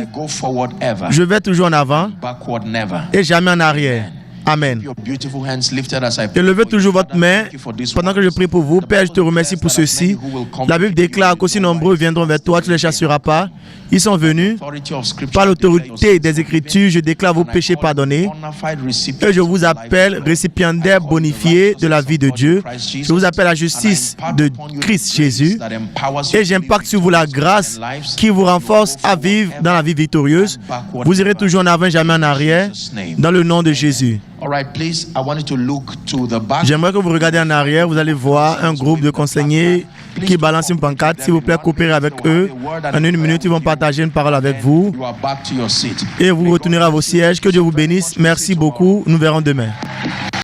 je vais toujours en avant et jamais en arrière. Amen. Your beautiful hands lifted as I Et pray levez for toujours you. votre Father, main thank you for this pendant que je word. prie pour vous. The Père, je te Bible remercie pour says that ceci. many who will come La Bible to you déclare will qu'aussi know nombreux why. viendront vers toi, tu ne les chasseras pas. Ils sont venus Authority of Scripture, par I declare your l'autorité des sins Écritures. Je déclare vos and I péchés call pardonnés. bona fide recipients Et je of vous the life appelle of God. récipiendaire I call bonifié the de la righteousness vie de of God in Dieu. Christ Je Jesus, vous appelle la and I justice impart de upon you the Christ grace Jésus. that empowers you Et to j'impacte live sur vous la victorious grâce Christian lives. qui vous You will renforce go à forward vivre dans la vie victorieuse. and backward Vous irez never. toujours en avant, jamais en arrière. Jesus' name. Dans le nom de Jésus. All right, please, I want you to look to the back. J'aimerais que vous regardiez en arrière. Vous allez voir un groupe de conseillers qui balance une pancarte. S'il vous plaît, coopérez avec eux. En une minute, ils vont partager une parole avec vous. You are back to your seat. Et vous retournerez à vos sièges. Que Dieu vous bénisse. Merci beaucoup. Nous verrons demain.